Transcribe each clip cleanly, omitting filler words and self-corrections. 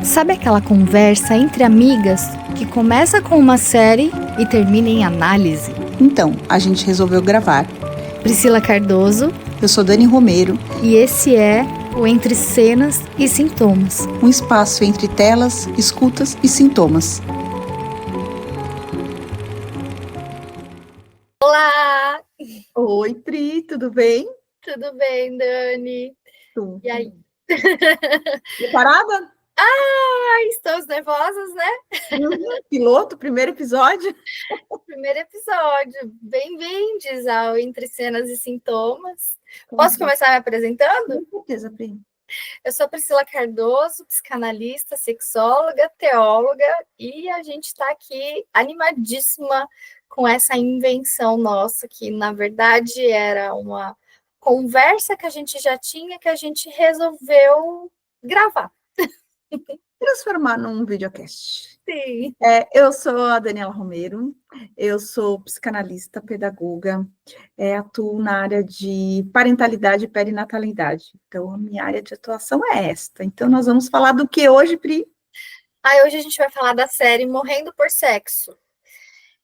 Sabe aquela conversa entre amigas que começa com uma série e termina em análise? Então, a gente resolveu gravar. Priscila Cardoso. Eu sou Dani Romero. E esse é o Entre Cenas e Sintomas. Um espaço entre telas, escutas e sintomas. Olá! Oi, Pri, tudo bem? Tudo bem, Dani? Tudo. E aí? Preparada? Estamos nervosas, né? Piloto, primeiro episódio. Primeiro episódio. Bem-vindos ao Entre Cenas e Sintomas. Posso começar me apresentando? Com certeza, Pri. Eu sou Priscila Cardoso, psicanalista, sexóloga, teóloga, e a gente está aqui animadíssima com essa invenção nossa, que na verdade era uma conversa que a gente já tinha, que a gente resolveu gravar. Transformar num videocast. Sim. Eu sou a Daniela Romero, eu sou psicanalista, pedagoga, atuo na área de parentalidade e perinatalidade. Então, a minha área de atuação é esta. Então, nós vamos falar do que hoje, Pri? Hoje a gente vai falar da série Morrendo por Sexo.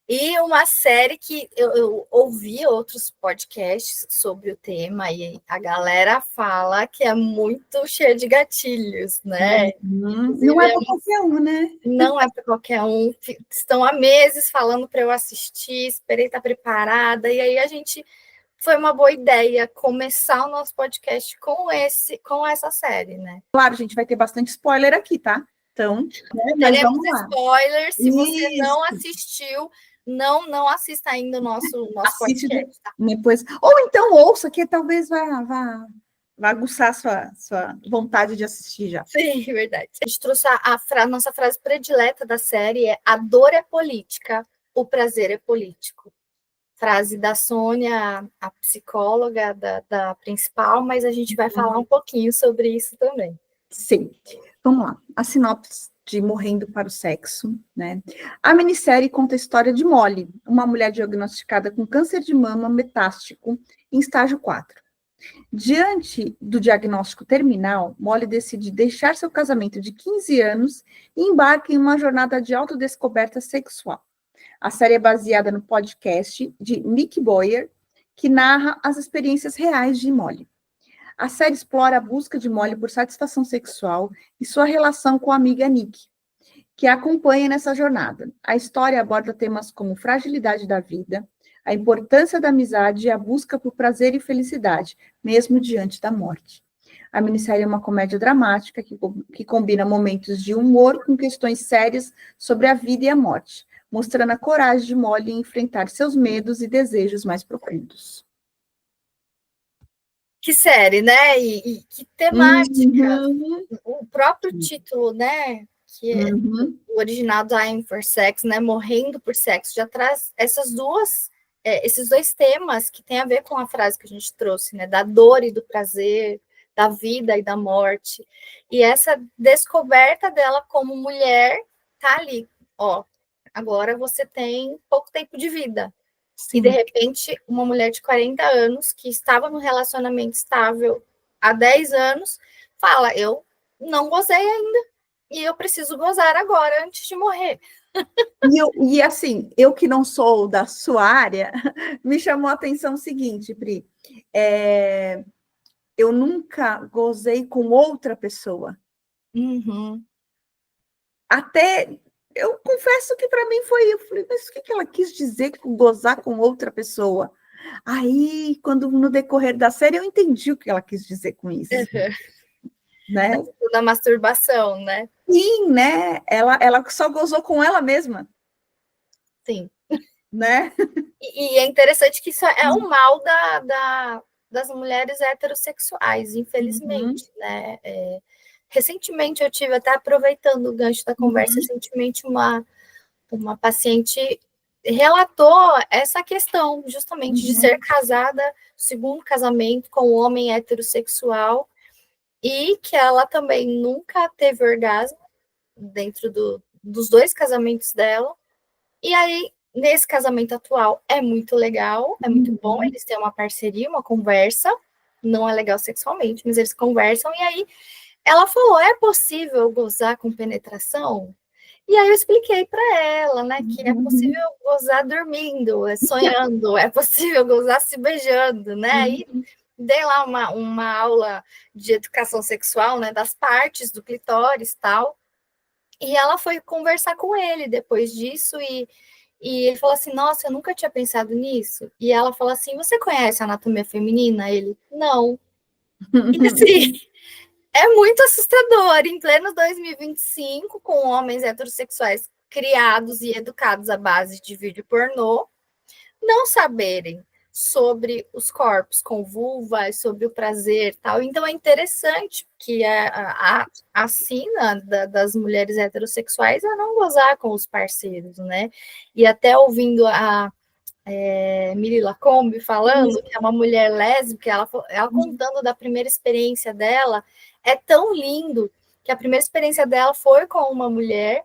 E uma série que eu ouvi outros podcasts sobre o tema e a galera fala que é muito cheia de gatilhos, né? Não é para qualquer um, né? Não é para qualquer um. Estão há meses falando para eu assistir, esperei estar preparada, e aí foi uma boa ideia começar o nosso podcast com essa série, né? Claro, a gente vai ter bastante spoiler aqui, tá? Então, né, teremos vamos lá. Spoilers. Se você não assistiu, não assista ainda o nosso podcast. Tá? Depois. Ou então ouça, que talvez vá aguçar a sua vontade de assistir já. Sim, verdade. A gente trouxe a nossa frase predileta da série é: a dor é política, o prazer é político. Frase da Sônia, a psicóloga da principal, mas a gente vai falar um pouquinho sobre isso também. Sim. Vamos lá. A sinopse de Morrendo para o Sexo, né? A minissérie conta a história de Molly, uma mulher diagnosticada com câncer de mama metástico em estágio 4. Diante do diagnóstico terminal, Molly decide deixar seu casamento de 15 anos e embarca em uma jornada de autodescoberta sexual. A série é baseada no podcast de Nick Boyer, que narra as experiências reais de Molly. A série explora a busca de Molly por satisfação sexual e sua relação com a amiga Nick, que a acompanha nessa jornada. A história aborda temas como fragilidade da vida, a importância da amizade e a busca por prazer e felicidade, mesmo diante da morte. A minissérie é uma comédia dramática que combina momentos de humor com questões sérias sobre a vida e a morte, mostrando a coragem de Molly em enfrentar seus medos e desejos mais profundos. Que série, né? E que temática. O próprio título, né? Que é o original Dying for Sex, né? Morrendo por Sexo, já traz esses dois temas que tem a ver com a frase que a gente trouxe, né? Da dor e do prazer, da vida e da morte. E essa descoberta dela como mulher tá ali, ó. Agora você tem pouco tempo de vida. Sim. E, de repente, uma mulher de 40 anos, que estava num relacionamento estável há 10 anos, fala: eu não gozei ainda, e eu preciso gozar agora, antes de morrer. Assim, eu que não sou da sua área, me chamou a atenção o seguinte, Pri. Eu nunca gozei com outra pessoa. Até... Eu confesso que para mim eu falei, mas o que ela quis dizer com gozar com outra pessoa? Aí, quando no decorrer da série, eu entendi o que ela quis dizer com isso. Né? Da masturbação, né? Sim, né? Ela só gozou com ela mesma. Sim. Né? E é interessante que isso é o mal das mulheres heterossexuais, infelizmente, né? Recentemente eu tive, até aproveitando o gancho da conversa, recentemente uma paciente relatou essa questão, justamente, de ser casada, segundo casamento, com um homem heterossexual, e que ela também nunca teve orgasmo dentro dos dois casamentos dela. E aí, nesse casamento atual, é muito legal, é muito bom, eles têm uma parceria, uma conversa, não é legal sexualmente, mas eles conversam, e aí ela falou, é possível gozar com penetração? E aí eu expliquei para ela, né, que é possível gozar dormindo, sonhando, é possível gozar se beijando, né, e dei lá uma aula de educação sexual, né, das partes do clitóris e tal, e ela foi conversar com ele depois disso, e ele falou assim, nossa, eu nunca tinha pensado nisso, e ela falou assim, você conhece a anatomia feminina? Ele, não. E assim, é muito assustador, em pleno 2025, com homens heterossexuais criados e educados à base de vídeo pornô, não saberem sobre os corpos com vulvas, sobre o prazer tal. Então é interessante que a sina das mulheres heterossexuais é não gozar com os parceiros, né? E até ouvindo a Miri Lacombe falando, que é uma mulher lésbica, ela contando da primeira experiência dela, é tão lindo que a primeira experiência dela foi com uma mulher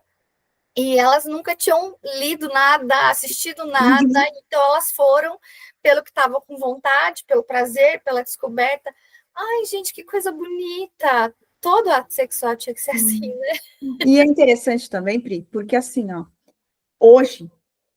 e elas nunca tinham lido nada, assistido nada, então elas foram pelo que estavam com vontade, pelo prazer, pela descoberta. Ai, gente, que coisa bonita! Todo ato sexual tinha que ser assim, né? E é interessante também, Pri, porque assim, ó, hoje,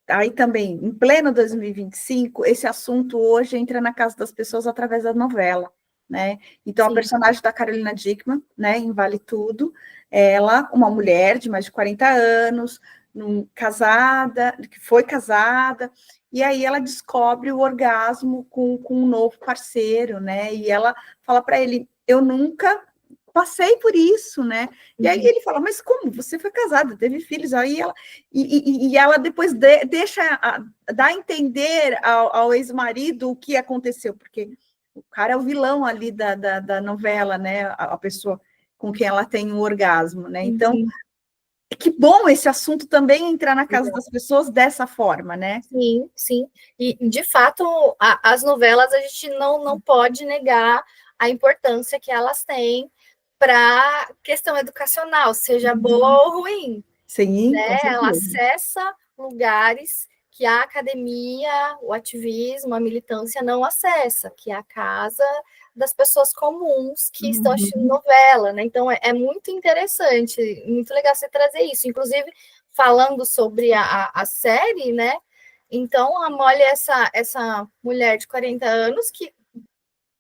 aí também, em pleno 2025, esse assunto hoje entra na casa das pessoas através da novela, né? Então, a personagem da Carolina Dickmann, né, em Vale Tudo, ela, uma mulher de mais de 40 anos, casada, que foi casada, e aí ela descobre o orgasmo com um novo parceiro, né? E ela fala para ele, eu nunca passei por isso, né? E aí ele fala, mas como? Você foi casada, teve filhos, aí ela e ela depois dá a entender ao ex-marido o que aconteceu, porque o cara é o vilão ali da novela, né? A pessoa com quem ela tem um orgasmo, né? Então, que bom esse assunto também entrar na casa das pessoas dessa forma, né? Sim, sim. E, de fato, as novelas a gente não pode negar a importância que elas têm para questão educacional, seja boa ou ruim. Sim, né? Ela acessa lugares que a academia, o ativismo, a militância não acessa, que é a casa das pessoas comuns que estão assistindo novela, né? Então é muito interessante, muito legal você trazer isso. Inclusive, falando sobre a série, né? Então, a Molly é essa mulher de 40 anos que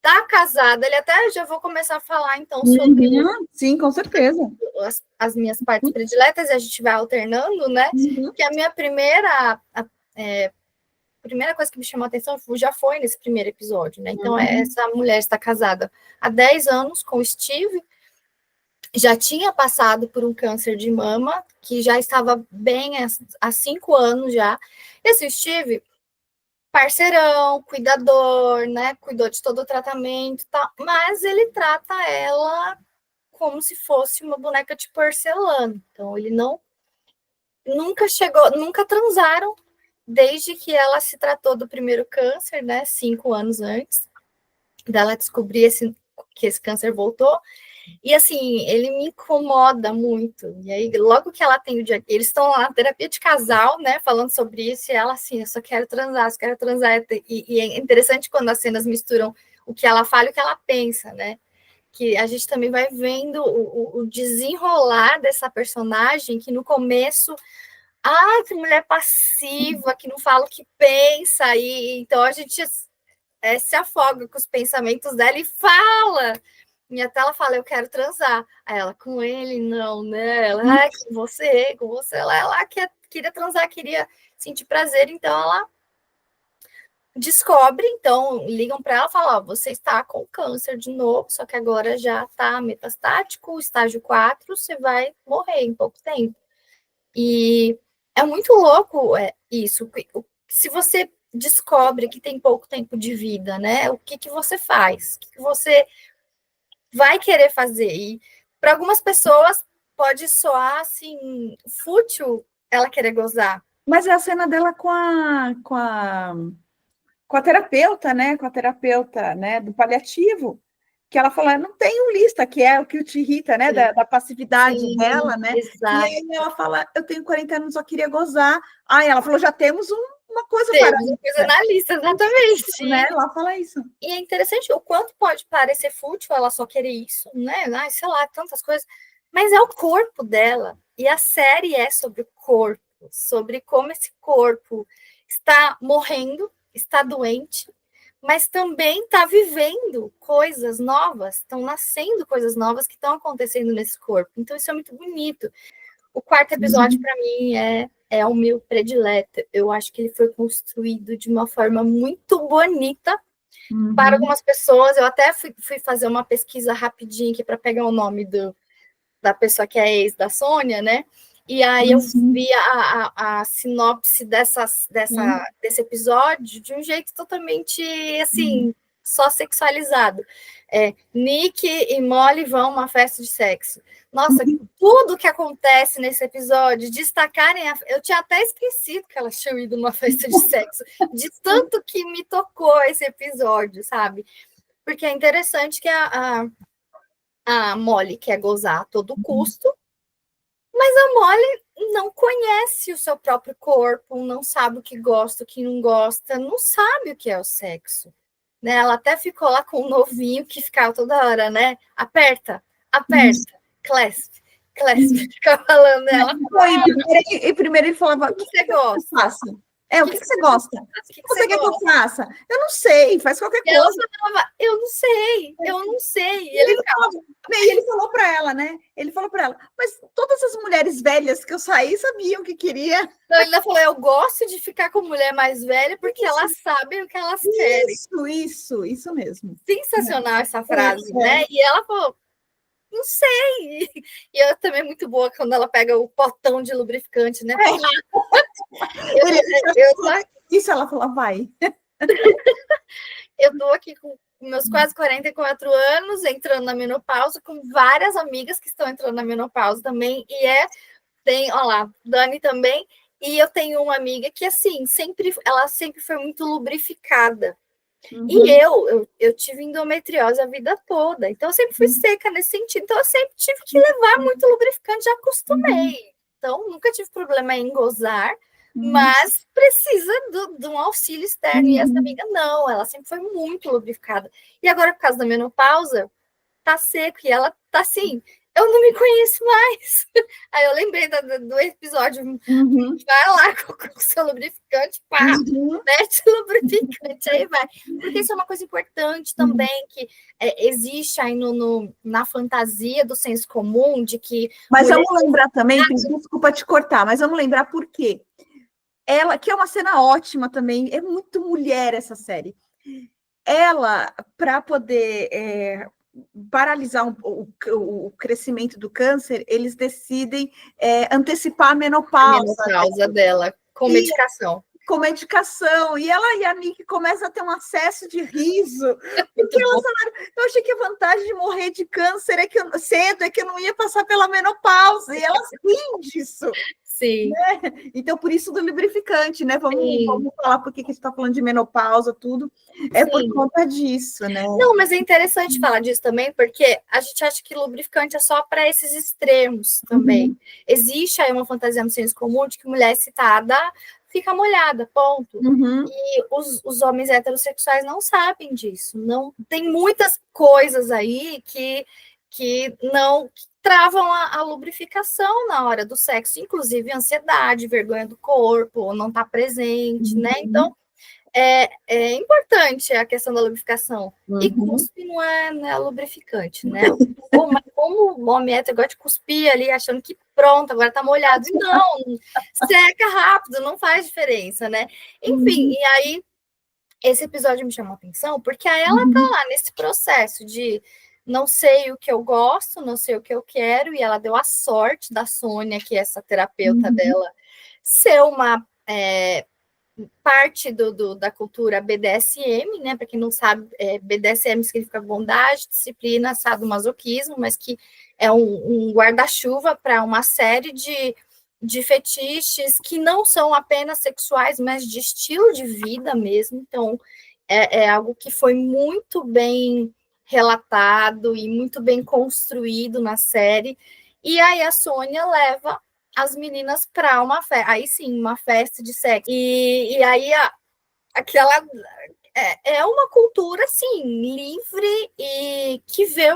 tá casada, ele até já vou começar a falar então sobre sim, com certeza. As minhas partes prediletas e a gente vai alternando, né? Que a minha primeira coisa que me chamou a atenção já foi nesse primeiro episódio, né? Então, essa mulher está casada há 10 anos com o Steve, já tinha passado por um câncer de mama, que já estava bem há 5 anos já. E assim, o Steve, parceirão, cuidador, né? Cuidou de todo o tratamento, tá? Mas ele trata ela como se fosse uma boneca de porcelana. Então, ele nunca transaram desde que ela se tratou do primeiro câncer, né? 5 anos antes dela descobrir que esse câncer voltou. E assim, ele me incomoda muito. E aí, logo que ela tem o dia, eles estão lá na terapia de casal, né? Falando sobre isso, e ela assim, eu só quero transar. E é interessante quando as cenas misturam o que ela fala e o que ela pensa, né? Que a gente também vai vendo o desenrolar dessa personagem, que no começo, que mulher passiva, que não fala o que pensa, e então a gente se afoga com os pensamentos dela e fala. E até ela fala, eu quero transar. Aí ela, com ele, não, né? Ela, com você. Ela queria transar, queria sentir prazer, então ela descobre, então ligam para ela e falam, você está com câncer de novo, só que agora já está metastático, estágio 4, você vai morrer em pouco tempo. E é muito louco isso. Se você descobre que tem pouco tempo de vida, né? O que você faz? O que você vai querer fazer? E para algumas pessoas pode soar assim, fútil ela querer gozar. Mas é a cena dela com a terapeuta, né? Com a terapeuta, né? Do paliativo, que ela fala, não tem um lista, que é o que te irrita, né? Da passividade dela, né? Exato. E aí ela fala, eu tenho 40 anos, só queria gozar. Aí ela falou, já temos uma coisa Temos coisa na lista, exatamente. Né? Lá fala isso. E é interessante o quanto pode parecer fútil ela só querer isso, né? Ai, sei lá, tantas coisas. Mas é o corpo dela. E a série é sobre o corpo, sobre como esse corpo está morrendo, está doente, mas também está vivendo coisas novas, estão nascendo coisas novas que estão acontecendo nesse corpo. Então, isso é muito bonito. O quarto episódio, para mim, é o meu predileto. Eu acho que ele foi construído de uma forma muito bonita para algumas pessoas. Eu até fui fazer uma pesquisa rapidinho aqui para pegar o nome da pessoa que é ex da Sônia, né? E aí eu vi a sinopse desse episódio de um jeito totalmente, assim, só sexualizado. Nick e Molly vão a uma festa de sexo. Nossa, tudo que acontece nesse episódio, destacarem... Eu tinha até esquecido que elas tinham ido numa festa de sexo, de tanto que me tocou esse episódio, sabe? Porque é interessante que a Molly quer gozar a todo custo, mas a Molly não conhece o seu próprio corpo, não sabe o que gosta, o que não gosta, não sabe o que é o sexo. Né? Ela até ficou lá com um novinho que ficava toda hora, né? Aperta, clasp, ficava falando dela. E primeiro ele falava, o que você gosta? O que você gosta? O que você quer que eu faça? Eu não sei, faz qualquer coisa. Ela falava, eu não sei. E ele falou para ela, né? Ele falou para ela, mas todas as mulheres velhas que eu saí sabiam o que queria. Então, ele falou, eu gosto de ficar com mulher mais velha porque elas sabem o que elas querem. Isso mesmo. Sensacional essa frase, né? E ela falou, não sei. E ela também é muito boa quando ela pega o potão de lubrificante, né? Isso ela falou, vai. Eu tô aqui com meus quase 44 anos, entrando na menopausa, com várias amigas que estão entrando na menopausa também, olha lá, Dani também, e eu tenho uma amiga que, assim, ela sempre foi muito lubrificada. E eu tive endometriose a vida toda, então eu sempre fui seca nesse sentido, então eu sempre tive que levar muito lubrificante, já acostumei. Então, nunca tive problema em gozar, mas precisa de um auxílio externo. E essa amiga não, ela sempre foi muito lubrificada. E agora, por causa da menopausa, tá seco e ela tá assim, eu não me conheço mais. Aí eu lembrei do episódio, vai lá com o seu lubrificante, pá, mete o lubrificante, aí vai. Porque isso é uma coisa importante também, que existe aí na fantasia do senso comum, de que... Mas vamos lembrar também, desculpa te cortar, mas vamos lembrar por quê. Ela, que é uma cena ótima também, é muito mulher essa série. Ela, para poder... paralisar o crescimento do câncer, eles decidem antecipar a menopausa. A menopausa dela, com medicação. Com medicação. E ela e a Nick começam a ter um acesso de riso. Porque elas falaram, eu achei que a vantagem de morrer de câncer cedo é que eu não ia passar pela menopausa. E elas riem disso. Sim. Né? Então, por isso do lubrificante, né? Vamos falar por que a gente está falando de menopausa, tudo. É por conta disso, né? Não, mas é interessante falar disso também, porque a gente acha que lubrificante é só para esses extremos também. Existe aí uma fantasia no senso comum de que mulher excitada fica molhada, ponto. E os homens heterossexuais não sabem disso. Não, tem muitas coisas aí que não travam a lubrificação na hora do sexo, inclusive ansiedade, vergonha do corpo, não estar presente, né? Então, é importante a questão da lubrificação. E cuspe não é lubrificante, né? Como o homem hétero gosta de cuspir ali, achando que pronto, agora tá molhado. Não, seca rápido, não faz diferença, né? Enfim, e aí, esse episódio me chamou a atenção, porque aí ela tá lá nesse processo de não sei o que eu gosto, não sei o que eu quero, e ela deu a sorte da Sônia, que é essa terapeuta dela, ser uma parte da cultura BDSM, né? Para quem não sabe, BDSM significa bondade, disciplina, sadomasoquismo, mas que é um guarda-chuva para uma série de fetiches que não são apenas sexuais, mas de estilo de vida mesmo. Então, é algo que foi muito bem relatado e muito bem construído na série. E aí a Sônia leva as meninas para uma festa, aí sim, uma festa de sexo. E aí aquela é uma cultura assim, livre e que vê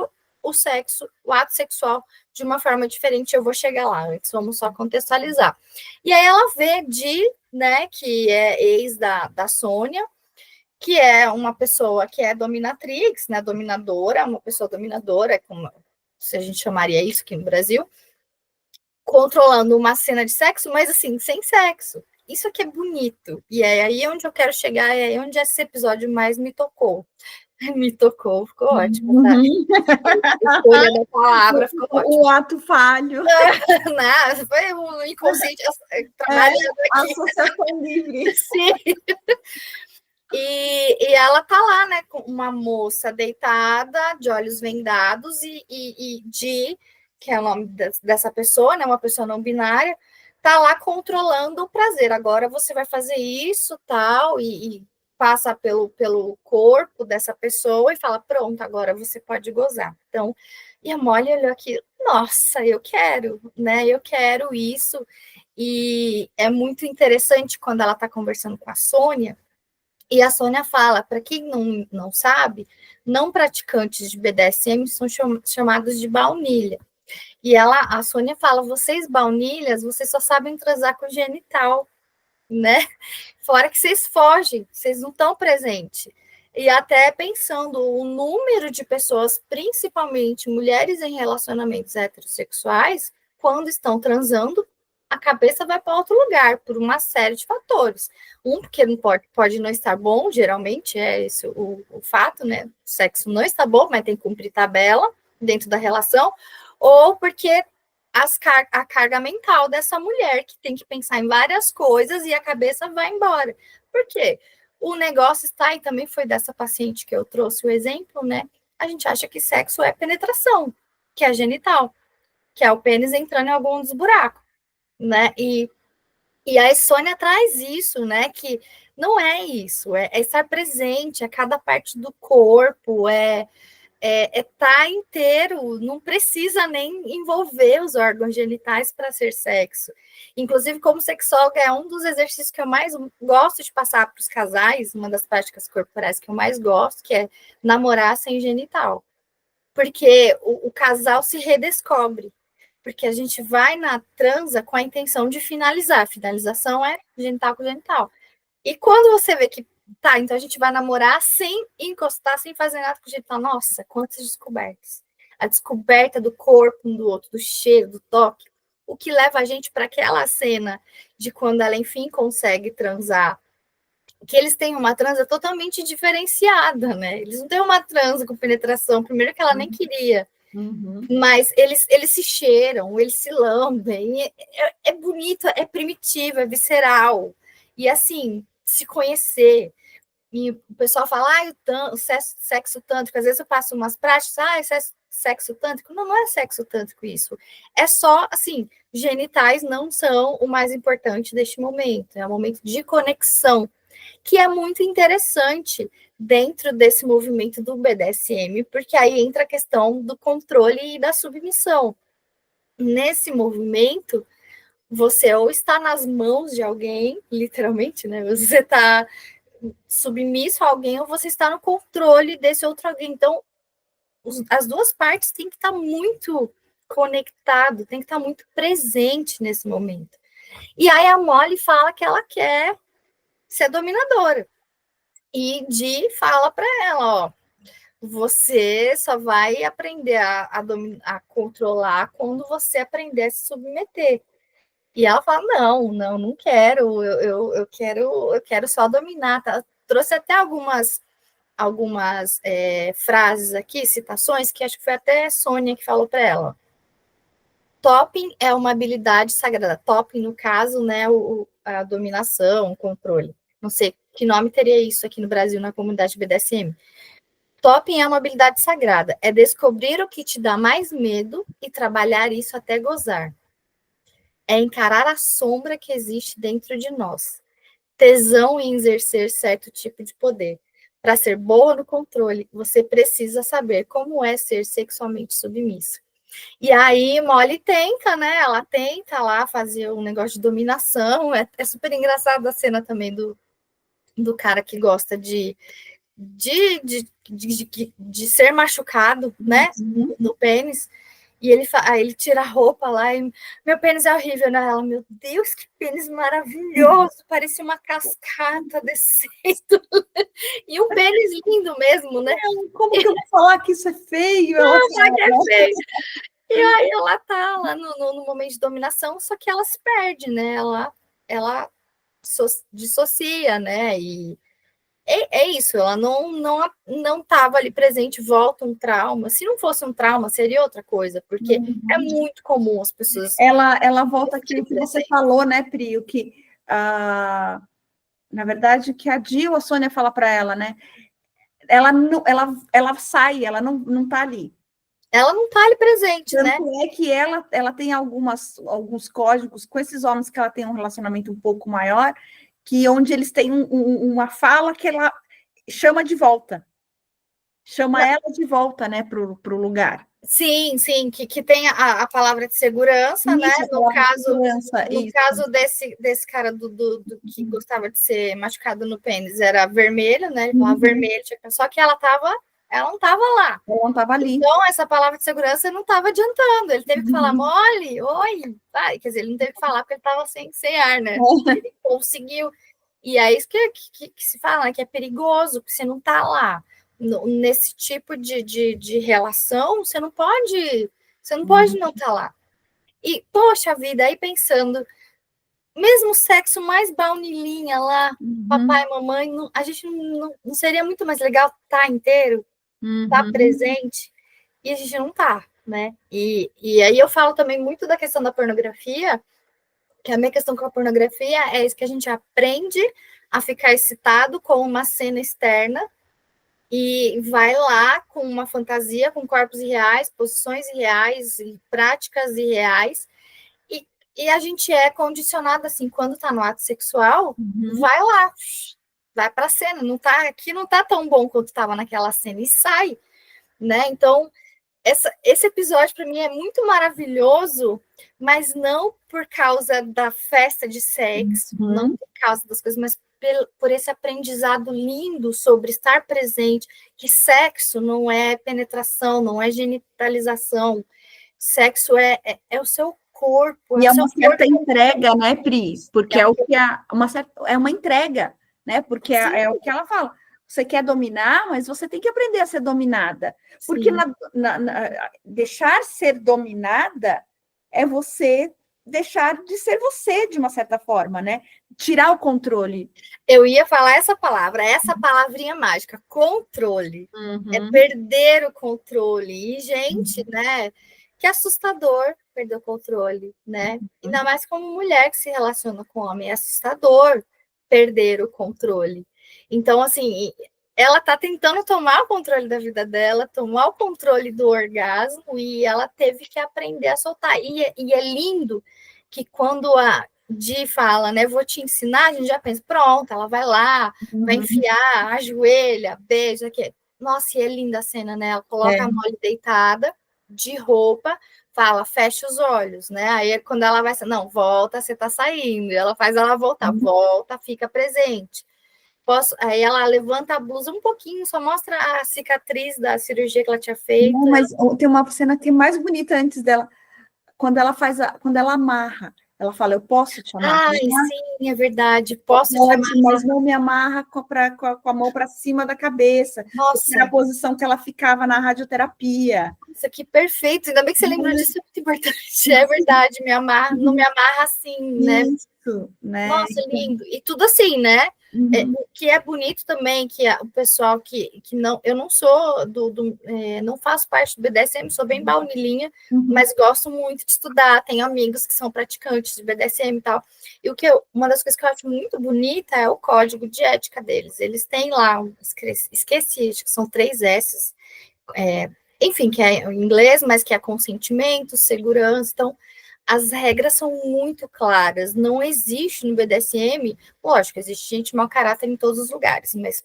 o sexo, o ato sexual de uma forma diferente. Eu vou chegar lá, antes vamos só contextualizar. E aí ela vê Di, né, que é ex da Sônia, que é uma pessoa que é dominatrix, né, dominadora, uma pessoa dominadora, como se a gente chamaria isso aqui no Brasil, controlando uma cena de sexo, mas assim, sem sexo. Isso aqui é bonito. E é aí onde eu quero chegar, é aí onde esse episódio mais me tocou. Me tocou, ficou ótimo, tá? A escolha da palavra ficou ótimo. O ato falho. Não, foi um inconsciente trabalhando aqui. Associação livre. Sim. E ela tá lá, né, com uma moça deitada, de olhos vendados, e de, que é o nome dessa pessoa, né, uma pessoa não binária, tá lá controlando o prazer. Agora você vai fazer isso, tal, e passa pelo corpo dessa pessoa e fala, pronto, agora você pode gozar. Então, e a Molly olhou aqui, nossa, eu quero, né, eu quero isso. E é muito interessante quando ela tá conversando com a Sônia, e a Sônia fala, para quem não sabe, não praticantes de BDSM são chamados de baunilha. E a Sônia fala, vocês baunilhas, vocês só sabem transar com genital, né? Fora que vocês fogem, vocês não estão presentes. E até pensando o número de pessoas, principalmente mulheres em relacionamentos heterossexuais, quando estão transando, a cabeça vai para outro lugar, por uma série de fatores. Porque não pode não estar bom, geralmente é esse o fato, né? O sexo não está bom, mas tem que cumprir tabela dentro da relação, ou porque a carga mental dessa mulher, que tem que pensar em várias coisas e a cabeça vai embora. Por quê? O negócio está, e também foi dessa paciente que eu trouxe o exemplo, né? A gente acha que sexo é penetração, que é genital, que é o pênis entrando em algum dos buracos, né? E a Sônia traz isso, né? Que não é isso, é estar presente a cada parte do corpo, tá inteiro, não precisa nem envolver os órgãos genitais para ser sexo. Inclusive, como sexóloga, é um dos exercícios que eu mais gosto de passar para os casais, uma das práticas corporais que eu mais gosto, que é namorar sem genital. Porque o casal se redescobre. Porque a gente vai na transa com a intenção de finalizar. A finalização é genital com genital. E quando você vê que tá, então a gente vai namorar sem encostar, sem fazer nada com o genital. Nossa, quantas descobertas. A descoberta do corpo um do outro, do cheiro, do toque. O que leva a gente para aquela cena de quando ela, enfim, consegue transar. Que eles têm uma transa totalmente diferenciada, né? Eles não têm uma transa com penetração. Primeiro que ela nem queria. Mas eles se cheiram, eles se lambem. É bonito, é primitivo, é visceral. E assim, se conhecer. E o pessoal fala, o sexo tântrico, às vezes eu passo umas práticas, sexo tântrico. Não, não é sexo tântrico isso. É só, assim, genitais não são o mais importante deste momento. É um momento de conexão, que é muito interessante dentro desse movimento do BDSM, porque aí entra a questão do controle e da submissão. Nesse movimento, você ou está nas mãos de alguém, literalmente, né? Você está submisso a alguém ou você está no controle desse outro alguém. Então, as duas partes têm que estar muito conectado, tem que estar muito presente nesse momento. E aí a Molly fala que ela quer ser dominadora. E Di fala para ela, ó, você só vai aprender a controlar quando você aprender a se submeter. E ela fala, não quero, eu quero só dominar. Tá? Trouxe até algumas frases aqui, citações, que acho que foi até a Sônia que falou para ela. Topping é uma habilidade sagrada. Topping, no caso, né, a dominação, o controle. Não sei que nome teria isso aqui no Brasil, na comunidade BDSM. Topping é uma habilidade sagrada. É descobrir o que te dá mais medo e trabalhar isso até gozar. É encarar a sombra que existe dentro de nós. Tesão em exercer certo tipo de poder. Para ser boa no controle, você precisa saber como é ser sexualmente submissa. E aí, Molly tenta, né? Ela tenta lá fazer um negócio de dominação. É super engraçado a cena também do cara que gosta de ser machucado, né? No pênis. E aí ele tira a roupa lá e meu pênis é horrível, né? Ela, meu Deus, que pênis maravilhoso! Parecia uma cascata descendo. E um pênis lindo mesmo, né? Como que eu vou falar que isso é feio? Ela fala que é feio. E aí ela tá lá no momento de dominação, só que ela se perde, né? Ela dissocia, né? E é isso, ela não estava ali presente, volta um trauma. Se não fosse um trauma, seria outra coisa, porque é muito comum as pessoas... Ela volta aqui o que você falou, né, Pri? O que, na verdade, o que a Jill, a Sônia fala para ela, né? Ela sai, ela não tá ali. Ela não tá ali presente, Tanto né? é que ela tem alguns códigos com esses homens que ela tem um relacionamento um pouco maior, que onde eles têm uma fala que ela chama de volta. Chama ela de volta, né, pro lugar. Sim, que tem a palavra de segurança, isso, né? No caso desse cara que gostava de ser machucado no pênis, era vermelho, né? Ele falava vermelho, só que ela não estava lá. Ela não estava ali. Então, essa palavra de segurança não estava adiantando. Ele teve que falar, Molly, oi. Vai. Quer dizer, ele não teve que falar porque ele estava sem ar, né? Ele conseguiu. E é isso que se fala, né? Que é perigoso, porque você não está lá. Nesse tipo de relação, você não pode não estar lá. E, poxa vida, aí pensando, mesmo o sexo mais baunilhinha lá, papai e mamãe, a gente não seria muito mais legal estar inteiro, estar presente, e a gente não tá, né? E aí eu falo também muito da questão da pornografia, que a minha questão com a pornografia é isso, que a gente aprende a ficar excitado com uma cena externa, e vai lá com uma fantasia, com corpos irreais, posições irreais, práticas irreais, e a gente é condicionado assim, quando tá no ato sexual, vai lá, vai pra cena, aqui não tá tão bom quanto estava naquela cena, e sai, né? Então, esse episódio para mim é muito maravilhoso, mas não por causa da festa de sexo, não por causa das coisas, mas por esse aprendizado lindo sobre estar presente, que sexo não é penetração, não é genitalização, sexo é o seu corpo. E é uma certa entrega, né, Pri? Porque é uma entrega, né? Porque é o que ela fala. Você quer dominar, mas você tem que aprender a ser dominada. Porque deixar ser dominada é você deixar de ser você, de uma certa forma, né? Tirar o controle. Eu ia falar essa palavrinha mágica, controle. É perder o controle. E, gente, né? Que assustador perder o controle, né? Ainda mais como mulher que se relaciona com homem. É assustador perder o controle. Então, assim, ela tá tentando tomar o controle da vida dela, tomar o controle do orgasmo, e ela teve que aprender a soltar. E é lindo que quando a Di fala, né, vou te ensinar, a gente já pensa, pronto, ela vai lá, vai enfiar, ajoelha, beija, aqui. Nossa, e é linda a cena, né? Ela coloca a Molly deitada, de roupa, fala, fecha os olhos, né? Aí quando ela vai, não, volta, você tá saindo. E ela faz ela voltar, volta, fica presente. Aí ela levanta a blusa um pouquinho, só mostra a cicatriz da cirurgia que ela tinha feito. Não, mas tem uma cena que é mais bonita antes dela, quando ela amarra. Ela fala, eu posso te amarrar? Ai, sim, é verdade. Posso te amarrar. Mas não me amarra com a mão para cima da cabeça. Nossa. Era a posição que ela ficava na radioterapia. Isso aqui, perfeito. Ainda bem que você lembrou disso, é muito importante. É verdade, não me amarra assim, né? Isso, né? Nossa, lindo. E tudo assim, né? O que é bonito também, que o pessoal que não... Eu não sou não faço parte do BDSM, sou bem baunilinha, mas gosto muito de estudar. Tenho amigos que são praticantes de BDSM e tal. E uma das coisas que eu acho muito bonita é o código de ética deles. Eles têm lá, esqueci, acho que são 3 S's, enfim, que é em inglês, mas que é consentimento, segurança. Então, as regras são muito claras. Não existe no BDSM, lógico, existe gente mau caráter em todos os lugares, mas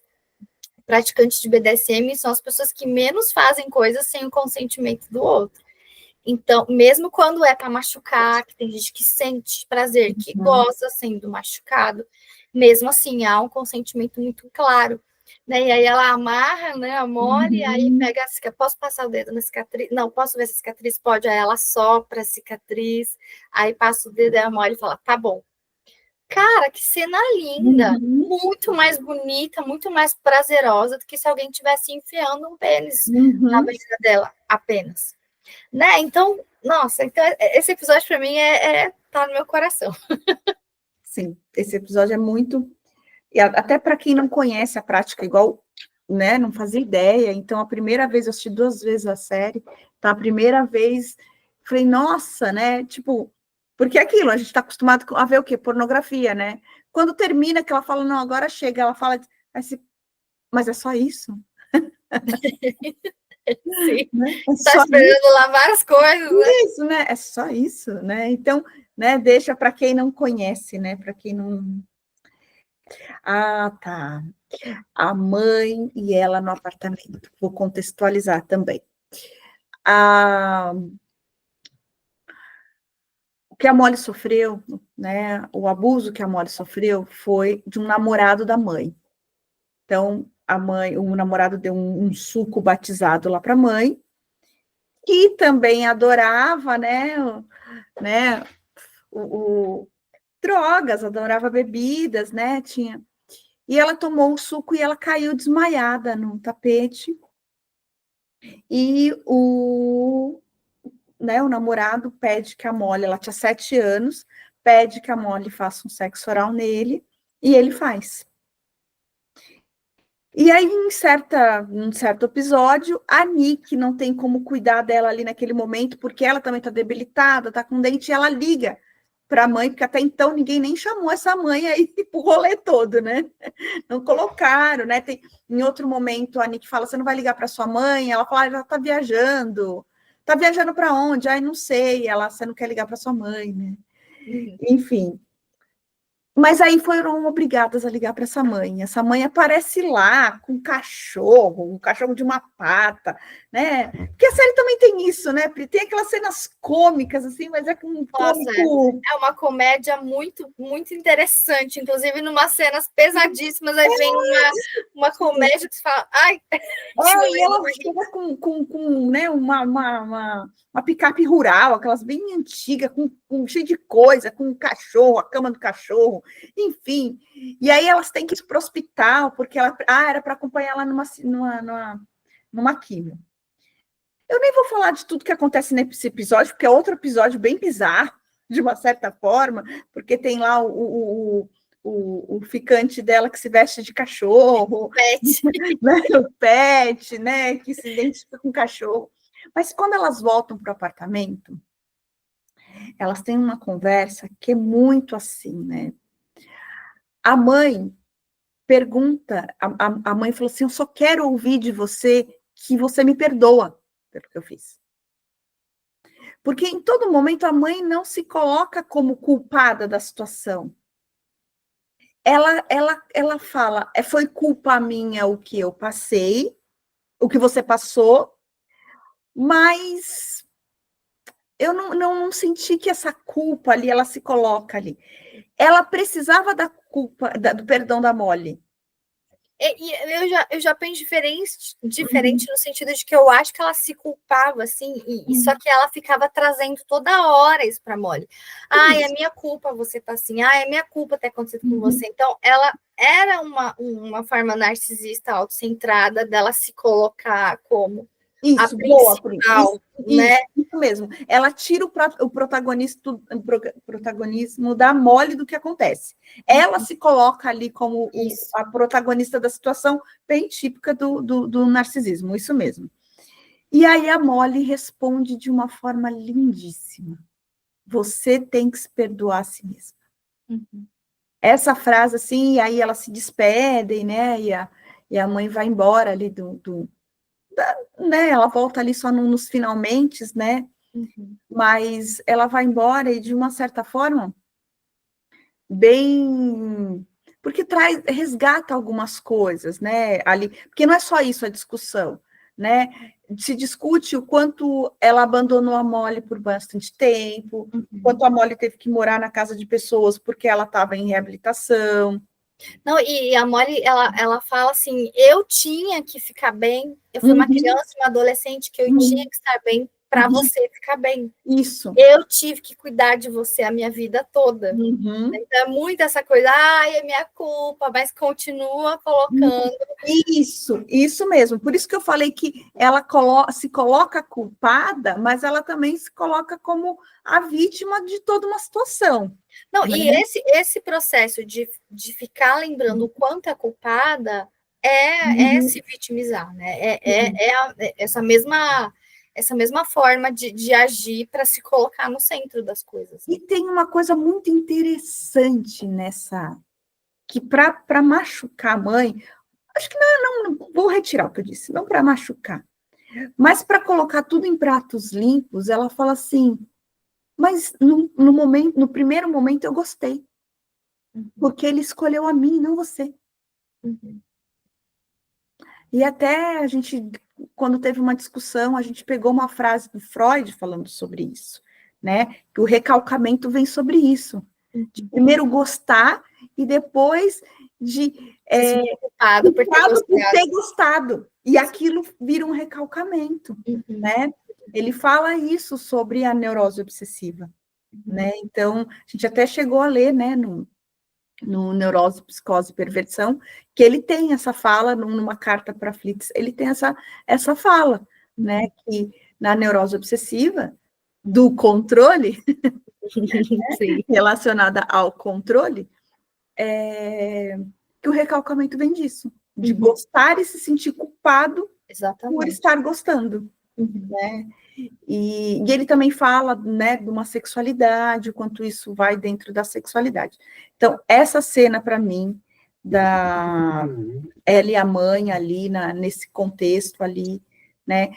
praticantes de BDSM são as pessoas que menos fazem coisas sem o consentimento do outro. Então, mesmo quando é para machucar, que tem gente que sente prazer, que gosta sendo machucado, mesmo assim, há um consentimento muito claro. Né? E aí ela amarra, né, a Molly, aí pega a cicatriz, posso passar o dedo na cicatriz? Não, posso ver essa cicatriz? Pode, aí ela sopra a cicatriz, aí passa o dedo e a Molly fala, tá bom. Cara, que cena linda, muito mais bonita, muito mais prazerosa do que se alguém tivesse enfiando um pênis na veia dela, apenas. Né? Então, nossa, então esse episódio para mim tá no meu coração. Sim, esse episódio é muito... E até para quem não conhece a prática, igual, né, não fazia ideia, então a primeira vez, eu assisti 2 vezes a série, então a primeira vez, falei, nossa, né, tipo, porque é aquilo, a gente está acostumado a ver o quê? Pornografia, né? Quando termina, que ela fala, não, agora chega, ela fala, mas é só isso? Sim, né? Tá esperando lá várias coisas, né? Isso, né? É só isso, né? Então, né, deixa para quem não conhece, né? Para quem não... Ah, tá. A mãe e ela no apartamento. Vou contextualizar também. O que a Molly sofreu, né? O abuso que a Molly sofreu foi de um namorado da mãe. Então, o namorado deu um suco batizado lá para a mãe, que também adorava, né? Drogas, adorava bebidas, né? E ela tomou o suco e ela caiu desmaiada no tapete. E o namorado pede que a Molly, ela tinha 7 anos, pede que a Molly faça um sexo oral nele, e ele faz. E aí, em certo episódio, a Nick não tem como cuidar dela ali naquele momento, porque ela também está debilitada, está com dente, e ela liga para a mãe, porque até então ninguém nem chamou essa mãe aí pro rolê todo, né? Não colocaram, né? Em outro momento, a Nick fala, você não vai ligar para sua mãe? Ela fala, ela está viajando. Tá viajando para onde? Ai, não sei. Você não quer ligar para sua mãe, né? Enfim. Mas aí foram obrigadas a ligar para essa mãe. Essa mãe aparece lá com um cachorro de uma pata, né? Porque a série também tem isso, né? Tem aquelas cenas cômicas, assim, mas é com um cômico... É uma comédia muito, muito interessante, inclusive numas cenas pesadíssimas, aí vem uma comédia que você fala, ai... e ela chega com né, uma picape rural, aquelas bem antigas, com cheio de coisa, com o cachorro, a cama do cachorro, enfim. E aí elas têm que ir para o hospital, porque era para acompanhar ela numa quimio. Eu nem vou falar de tudo que acontece nesse episódio, porque é outro episódio bem bizarro, de uma certa forma, porque tem lá o ficante dela que se veste de cachorro, o pet, né, que se identifica com cachorro. Mas quando elas voltam para o apartamento, elas têm uma conversa que é muito assim, né? A mãe pergunta, a mãe falou assim, eu só quero ouvir de você que você me perdoa pelo que eu fiz. Porque em todo momento a mãe não se coloca como culpada da situação. Ela fala, foi culpa minha o que eu passei, o que você passou, mas eu não senti que essa culpa ali, ela se coloca ali. Ela precisava da culpa, do perdão da Molly. Eu já penso diferente no sentido de que eu acho que ela se culpava, assim, só que ela ficava trazendo toda hora isso para Molly. É minha culpa você tá assim, é minha culpa ter acontecido com você. Então, ela era uma forma narcisista autocentrada dela se colocar como a principal, né? Isso mesmo. Ela tira o protagonismo da Molly do que acontece. Ela se coloca ali como a protagonista da situação, bem típica do narcisismo, isso mesmo. E aí a Molly responde de uma forma lindíssima. Você tem que se perdoar a si mesma. Essa frase, assim, e aí elas se despedem, né? E a mãe vai embora ali né, ela volta ali só nos finalmente, né? Mas ela vai embora e, de uma certa forma, bem... Porque resgata algumas coisas, né? Ali, porque não é só isso a discussão, né? Se discute o quanto ela abandonou a Molly por bastante tempo, quanto a Molly teve que morar na casa de pessoas porque ela estava em reabilitação. Não, e a Molly, ela fala assim, eu tinha que ficar bem, eu fui uma criança, uma adolescente, que eu tinha que estar bem para você ficar bem. Isso. Eu tive que cuidar de você a minha vida toda. Então, é muito essa coisa, ai, é minha culpa, mas continua colocando. Isso mesmo. Por isso que eu falei que ela se coloca culpada, mas ela também se coloca como a vítima de toda uma situação. Não, né? E esse processo de ficar lembrando o quanto é culpada é se vitimizar, né? Essa mesma forma de agir para se colocar no centro das coisas. E tem uma coisa muito interessante nessa, que para machucar a mãe, acho que não vou retirar o que eu disse, não para machucar, mas para colocar tudo em pratos limpos, ela fala assim, mas no primeiro momento eu gostei, porque ele escolheu a mim, não você. E até a gente, quando teve uma discussão, a gente pegou uma frase do Freud falando sobre isso, né? Que o recalcamento vem sobre isso. De primeiro gostar e depois de culpado por ter gostado. E aquilo vira um recalcamento, né? Ele fala isso sobre a neurose obsessiva, né? Então, a gente até chegou a ler, né, no Neurose, Psicose e Perversão, que ele tem essa fala, numa carta para Flitz, ele tem essa fala, né, que na neurose obsessiva, do controle, relacionada ao controle, que o recalcamento vem disso, de gostar e se sentir culpado por estar gostando, né? E ele também fala, né, de uma sexualidade, o quanto isso vai dentro da sexualidade. Então, essa cena, para mim, da ela e a mãe ali, nesse contexto ali, né,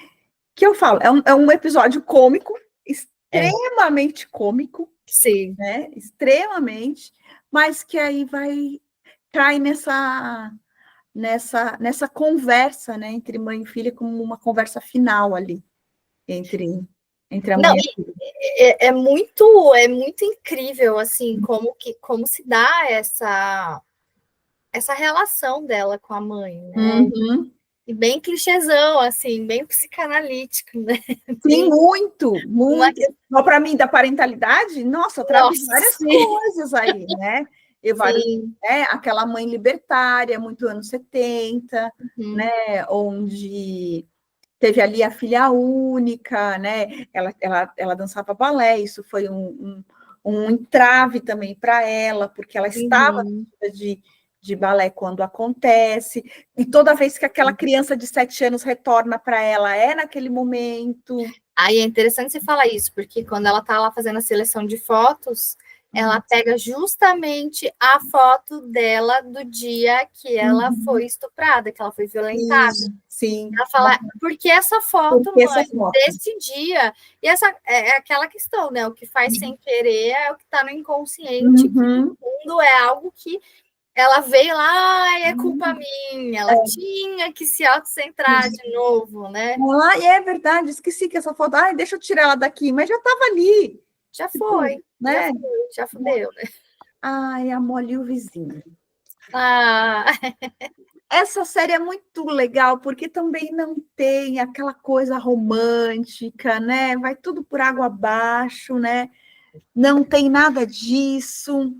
que eu falo, é um episódio cômico, extremamente cômico, sim, né, extremamente, mas que aí cai nessa conversa, né, entre mãe e filha, como uma conversa final ali, entre a mãe e a filha. É muito incrível, assim, como se dá essa relação dela com a mãe, né? E bem clichêzão, assim, bem psicanalítico, né? Sim, muito. Para mim, da parentalidade, nossa, traz várias coisas aí, né? Aquela mãe libertária, muito anos 70, né? Onde teve ali a filha única, né? Ela dançava balé, isso foi um entrave também para ela, porque ela estava de balé quando acontece, e toda vez que aquela criança de 7 anos retorna para ela, é naquele momento. Aí é interessante você falar isso, porque quando ela está lá fazendo a seleção de fotos, ela pega justamente a foto dela do dia que ela foi estuprada, que ela foi violentada. Sim. Ela fala, porque essa foto, mãe, desse dia, e essa é aquela questão, né? O que faz sem querer é o que está no inconsciente, que no fundo é algo que ela veio lá, é culpa minha, ela tinha que se autocentrar de novo, né? É verdade, esqueci que essa foto, deixa eu tirar ela daqui, mas já estava ali. Já foi, né? Já fudeu, né? Ai, a Molly e o vizinho. Ah. Essa série é muito legal, porque também não tem aquela coisa romântica, né? Vai tudo por água abaixo, né? Não tem nada disso.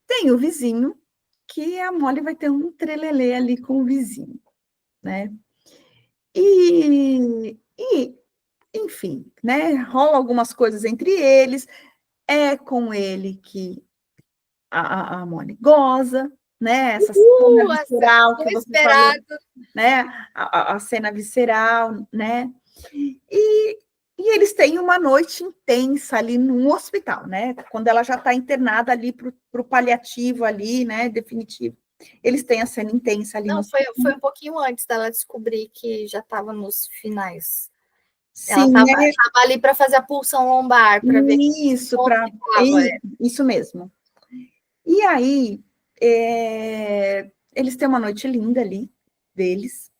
Tem o vizinho, que a Molly vai ter um trelelê ali com o vizinho, né? E enfim, né? Rola algumas coisas entre eles. É com ele que a Molly goza, né? Essa cena visceral que você falou, né? A cena visceral, né? E eles têm uma noite intensa ali no hospital, né? Quando ela já está internada ali para o paliativo ali, né? Definitivo. Eles têm a cena intensa ali. Não, foi um pouquinho antes dela descobrir que já estava nos finais. Sim, ela estava ali para fazer a pulsão lombar, para ver isso mesmo. E aí, eles têm uma noite linda ali, deles,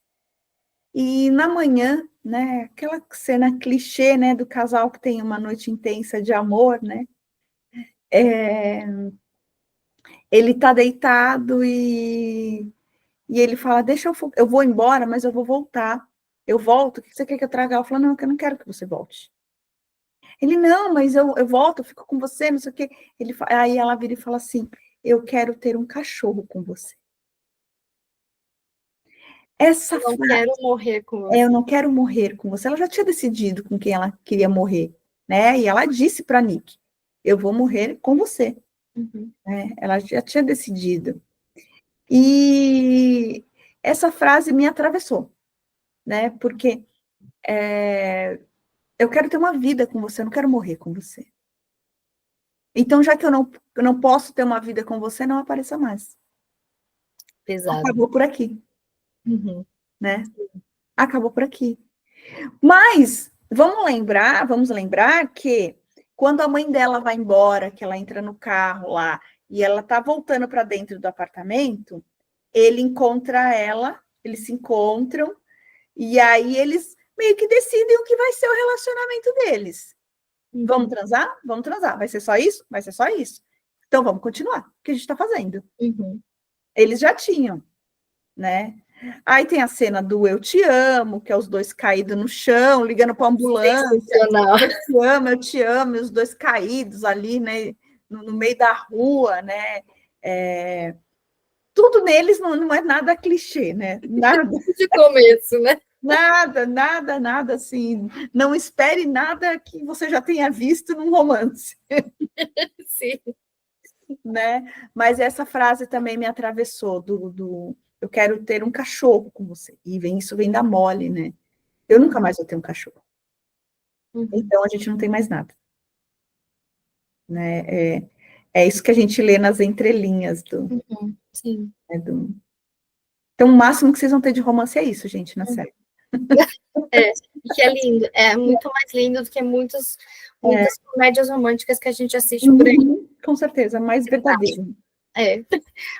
E na manhã, né, aquela cena clichê, né, do casal que tem uma noite intensa de amor, né, ele tá deitado e ele fala, deixa eu vou embora, mas eu vou voltar. Eu volto, o que você quer que eu traga? Ela fala, não, eu não quero que você volte. Ele, não, mas eu volto, eu fico com você, não sei o quê. Aí ela vira e fala assim, eu quero ter um cachorro com você. Essa Não frase, quero morrer com você. eu não quero morrer com você. Ela já tinha decidido com quem ela queria morrer, né? E ela disse para Nick, eu vou morrer com você. Uhum. Né? Ela já tinha decidido. E essa frase me atravessou, né? Porque eu quero ter uma vida com você, eu não quero morrer com você. Então, já que eu não posso ter uma vida com você, não apareça mais. Pesado. Acabou por aqui, Uhum. né? Acabou por aqui. Mas vamos lembrar que quando a mãe dela vai embora, que ela entra no carro lá e ela tá voltando para dentro do apartamento, ele encontra ela, eles se encontram e aí eles meio que decidem o que vai ser o relacionamento deles. Vamos transar? Vamos transar. Vai ser só isso? Vai ser só isso. Então vamos continuar. O que a gente está fazendo? Uhum. Eles já tinham, né? Aí tem a cena do eu te amo, que é os dois caídos no chão, ligando para a ambulância. Eu te amo, e os dois caídos ali, né? No meio da rua, né? Tudo neles não é nada clichê, né? Nada. De começo, né? Nada assim. Não espere nada que você já tenha visto num romance. Sim. Né? Mas essa frase também me atravessou eu quero ter um cachorro com você. E isso vem da Molly, né? Eu nunca mais vou ter um cachorro. Uhum. Então a gente não tem mais nada. Né? É isso que a gente lê nas entrelinhas Sim. Né, Então, o máximo que vocês vão ter de romance é isso, gente, na série. Que é lindo. É muito mais lindo do que muitas comédias românticas que a gente assiste por aí. Com certeza, mais verdadeiro.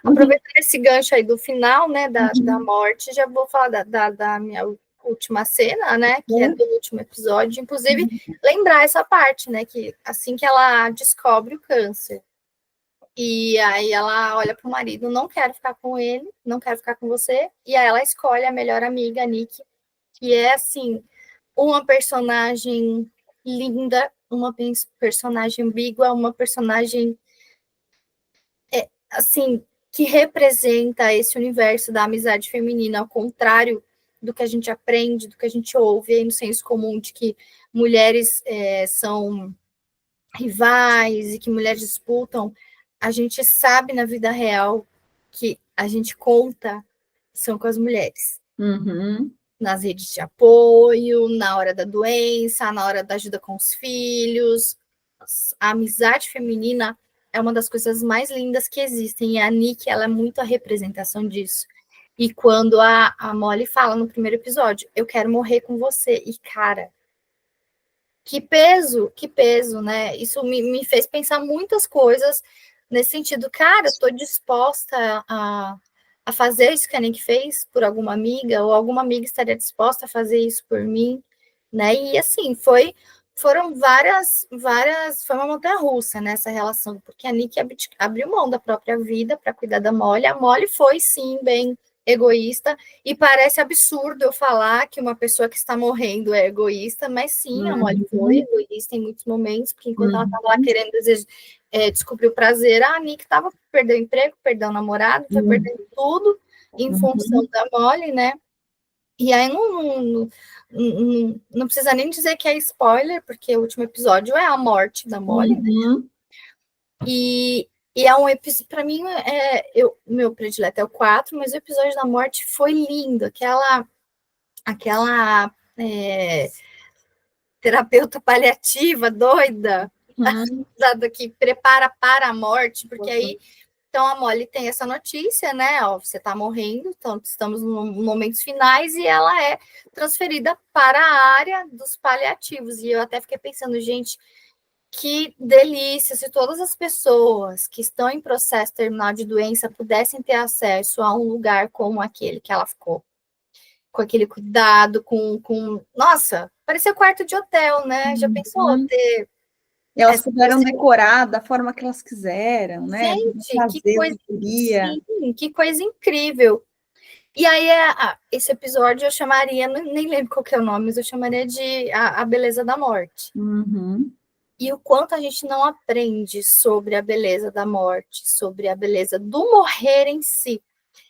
Aproveitando esse gancho aí do final, né, da morte, já vou falar da minha última cena, né, que é do último episódio, inclusive lembrar essa parte, né, que assim que ela descobre o câncer, e aí ela olha para o marido, não quero ficar com ele, não quero ficar com você, e aí ela escolhe a melhor amiga, a Nick, que é, assim, uma personagem linda, uma personagem ambígua, uma personagem assim, que representa esse universo da amizade feminina, ao contrário do que a gente aprende, do que a gente ouve aí no senso comum de que mulheres são rivais e que mulheres disputam, a gente sabe na vida real que a gente conta são com as mulheres. Uhum. Nas redes de apoio, na hora da doença, na hora da ajuda com os filhos. A amizade feminina é uma das coisas mais lindas que existem, e a Nick, ela é muito a representação disso. E quando a Molly fala no primeiro episódio, eu quero morrer com você, e cara, que peso, né? Isso me fez pensar muitas coisas nesse sentido, cara, eu tô disposta a fazer isso que a Nick fez por alguma amiga, ou alguma amiga estaria disposta a fazer isso por mim, né? E assim, foram várias, foi uma montanha-russa nessa relação, porque a Nick abriu mão da própria vida para cuidar da Molly, a Molly foi sim bem egoísta, e parece absurdo eu falar que uma pessoa que está morrendo é egoísta, mas sim, a Molly foi egoísta em muitos momentos, porque enquanto ela estava lá querendo descobrir o prazer, a Nick estava perdendo o emprego, perdeu o namorado, foi perdendo tudo em função da Molly, né? E aí não precisa nem dizer que é spoiler, porque o último episódio é a morte da Molly, né? E é um episódio, para mim, meu predileto é o 4, mas o episódio da morte foi lindo. Aquela terapeuta paliativa doida, que prepara para a morte, porque aí, então a Molly tem essa notícia, né? Ó, você está morrendo, então estamos nos momentos finais, e ela é transferida para a área dos paliativos. E eu até fiquei pensando, gente, que delícia se todas as pessoas que estão em processo terminal de doença pudessem ter acesso a um lugar como aquele que ela ficou. com aquele cuidado, nossa, parecia quarto de hotel, né? Já pensou ter... Elas puderam decorar da forma que elas quiseram, né? Gente, que coisa incrível. E aí, esse episódio eu chamaria, nem lembro qual que é o nome, mas eu chamaria de A Beleza da Morte. E o quanto a gente não aprende sobre a beleza da morte, sobre a beleza do morrer em si.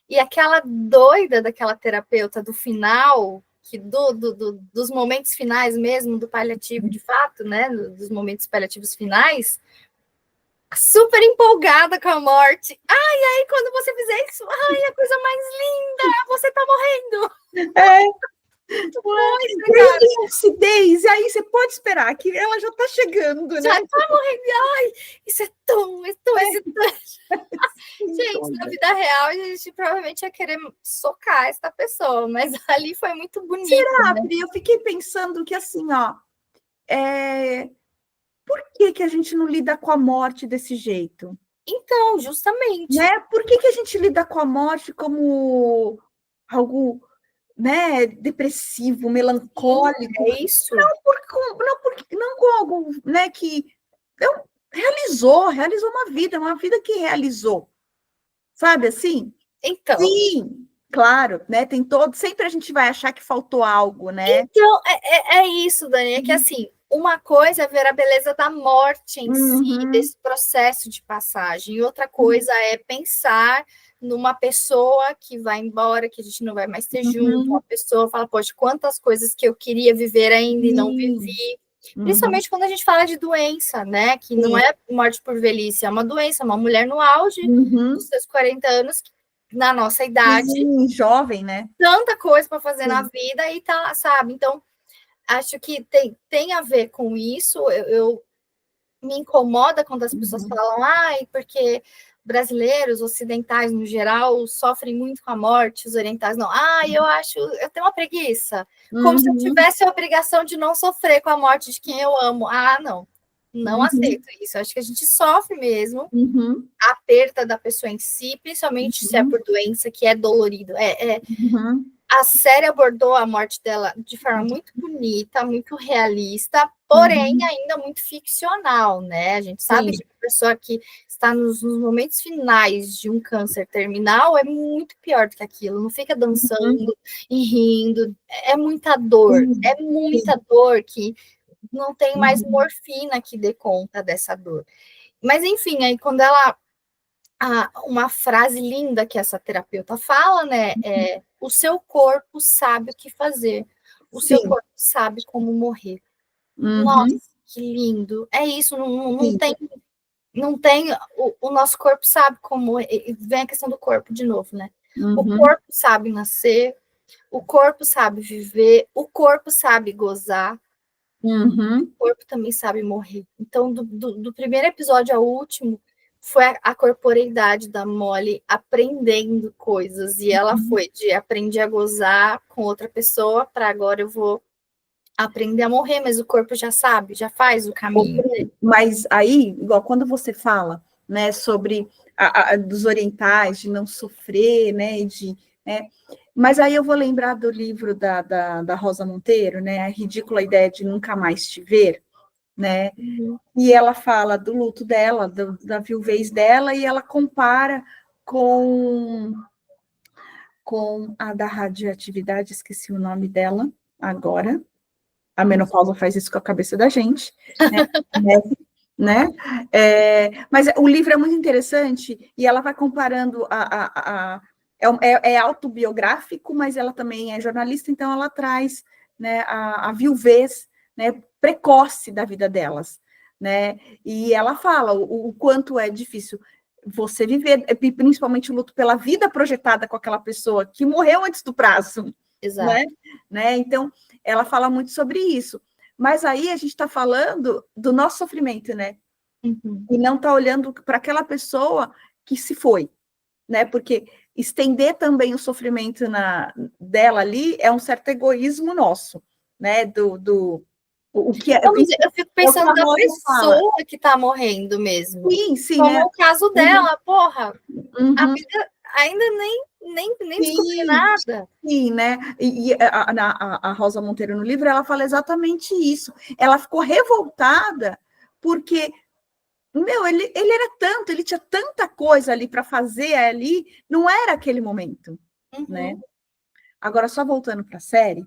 E aquela doida daquela terapeuta do final, que dos momentos finais mesmo, do paliativo de fato, né? Dos momentos paliativos finais, super empolgada com a morte. Ai, aí quando você fizer isso, ai, a coisa mais linda, você tá morrendo. Grande lucidez, e aí você pode esperar que ela já tá chegando, né? Já tá morrendo, ai, isso é tão excitante. Gente, na vida real, a gente provavelmente ia querer socar essa pessoa, mas ali foi muito bonito. Será, Pri? Eu fiquei pensando que assim, ó, por que a gente não lida com a morte desse jeito? Então, justamente. Né? Por que a gente lida com a morte como algo, né, depressivo, melancólico? É isso. Não com algo, né, que realizou uma vida que realizou. Sabe assim? Então. Sim, claro, né? Sempre a gente vai achar que faltou algo, né? Então, é isso, Dani, é que assim, uma coisa é ver a beleza da morte em si, desse processo de passagem, e outra coisa é pensar numa pessoa que vai embora, que a gente não vai mais ter junto, uma pessoa fala, poxa, quantas coisas que eu queria viver ainda e não vivi. Principalmente quando a gente fala de doença, né? Que não é morte por velhice, é uma doença, uma mulher no auge dos seus 40 anos, na nossa idade. Jovem, né? Tanta coisa para fazer na vida e tá, sabe? Então, acho que tem a ver com isso. Eu me incomoda quando as pessoas falam, porque brasileiros, ocidentais no geral, sofrem muito com a morte, os orientais não. Eu tenho uma preguiça. Como se eu tivesse a obrigação de não sofrer com a morte de quem eu amo. Não aceito isso. Acho que a gente sofre mesmo a perda da pessoa em si, principalmente se é por doença, que é dolorido. A série abordou a morte dela de forma muito bonita, muito realista, porém ainda muito ficcional, né? A gente sabe que a pessoa que está nos momentos finais de um câncer terminal é muito pior do que aquilo. Não fica dançando e rindo. É muita dor que não tem mais morfina que dê conta dessa dor. Mas, enfim, aí quando uma frase linda que essa terapeuta fala, né, o seu corpo sabe o que fazer, o seu corpo sabe como morrer. Nossa, que lindo. É isso, não tem o nosso corpo sabe como, vem a questão do corpo de novo, né? O corpo sabe nascer, o corpo sabe viver, o corpo sabe gozar, o corpo também sabe morrer. Então, do primeiro episódio ao último, foi a corporeidade da Molly aprendendo coisas, e ela foi de aprender a gozar com outra pessoa, para agora eu vou aprender a morrer, mas o corpo já sabe, já faz o caminho. Mas aí, igual quando você fala, né, sobre dos orientais, de não sofrer, né, mas aí eu vou lembrar do livro da Rosa Monteiro, né, A Ridícula Ideia de Nunca Mais Te Ver, né, e ela fala do luto dela, da viuvez dela, e ela compara com a da radioatividade, esqueci o nome dela agora. A menopausa faz isso com a cabeça da gente, né? Mas o livro é muito interessante e ela vai comparando é autobiográfico, mas ela também é jornalista, então ela traz, né, a viuvez, né, precoce da vida delas, né? E ela fala o quanto é difícil você viver, principalmente o luto pela vida projetada com aquela pessoa que morreu antes do prazo. Exato. Né? Então, ela fala muito sobre isso. Mas aí a gente está falando do nosso sofrimento, né? E não está olhando para aquela pessoa que se foi, né? Porque estender também o sofrimento dela ali é um certo egoísmo nosso, né? O que é, eu fico pensando na pessoa que está morrendo mesmo. Sim, como o caso dela, porra. A vida ainda nem descobri nada. Sim, né? E a Rosa Monteiro, no livro, ela fala exatamente isso. Ela ficou revoltada porque, ele era tanto, ele tinha tanta coisa ali para fazer ali, não era aquele momento, né? Agora, só voltando para a série,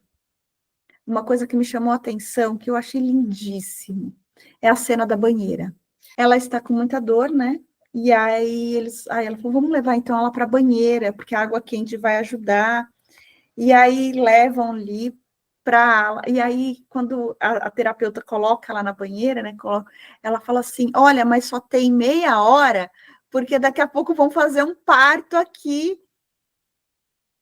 uma coisa que me chamou a atenção, que eu achei lindíssimo, é a cena da banheira. Ela está com muita dor, né? E aí ela falou, vamos levar então ela para a banheira, porque a água quente vai ajudar. E aí levam ali para. E aí, quando a terapeuta coloca ela na banheira, né? Ela fala assim: olha, mas só tem meia hora, porque daqui a pouco vão fazer um parto aqui.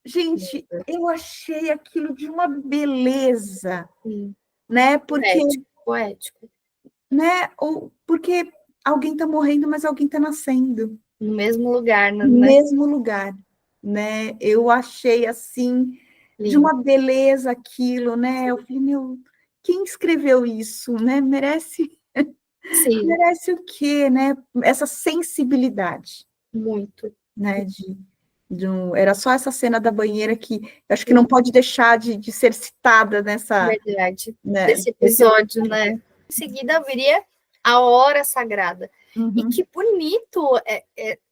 Gente, eu achei aquilo de uma beleza, né? Porque, Poético. né? Porque alguém está morrendo, mas alguém está nascendo. No mesmo lugar, né? No mesmo lugar, né? Eu achei assim de uma beleza aquilo, né? Eu falei, quem escreveu isso, né? Merece o quê, né? Essa sensibilidade. Muito. Né? Era só essa cena da banheira que eu acho que não pode deixar de ser citada nessa... Verdade. Né? Desse episódio, né? Em seguida viria a Hora Sagrada. E que bonito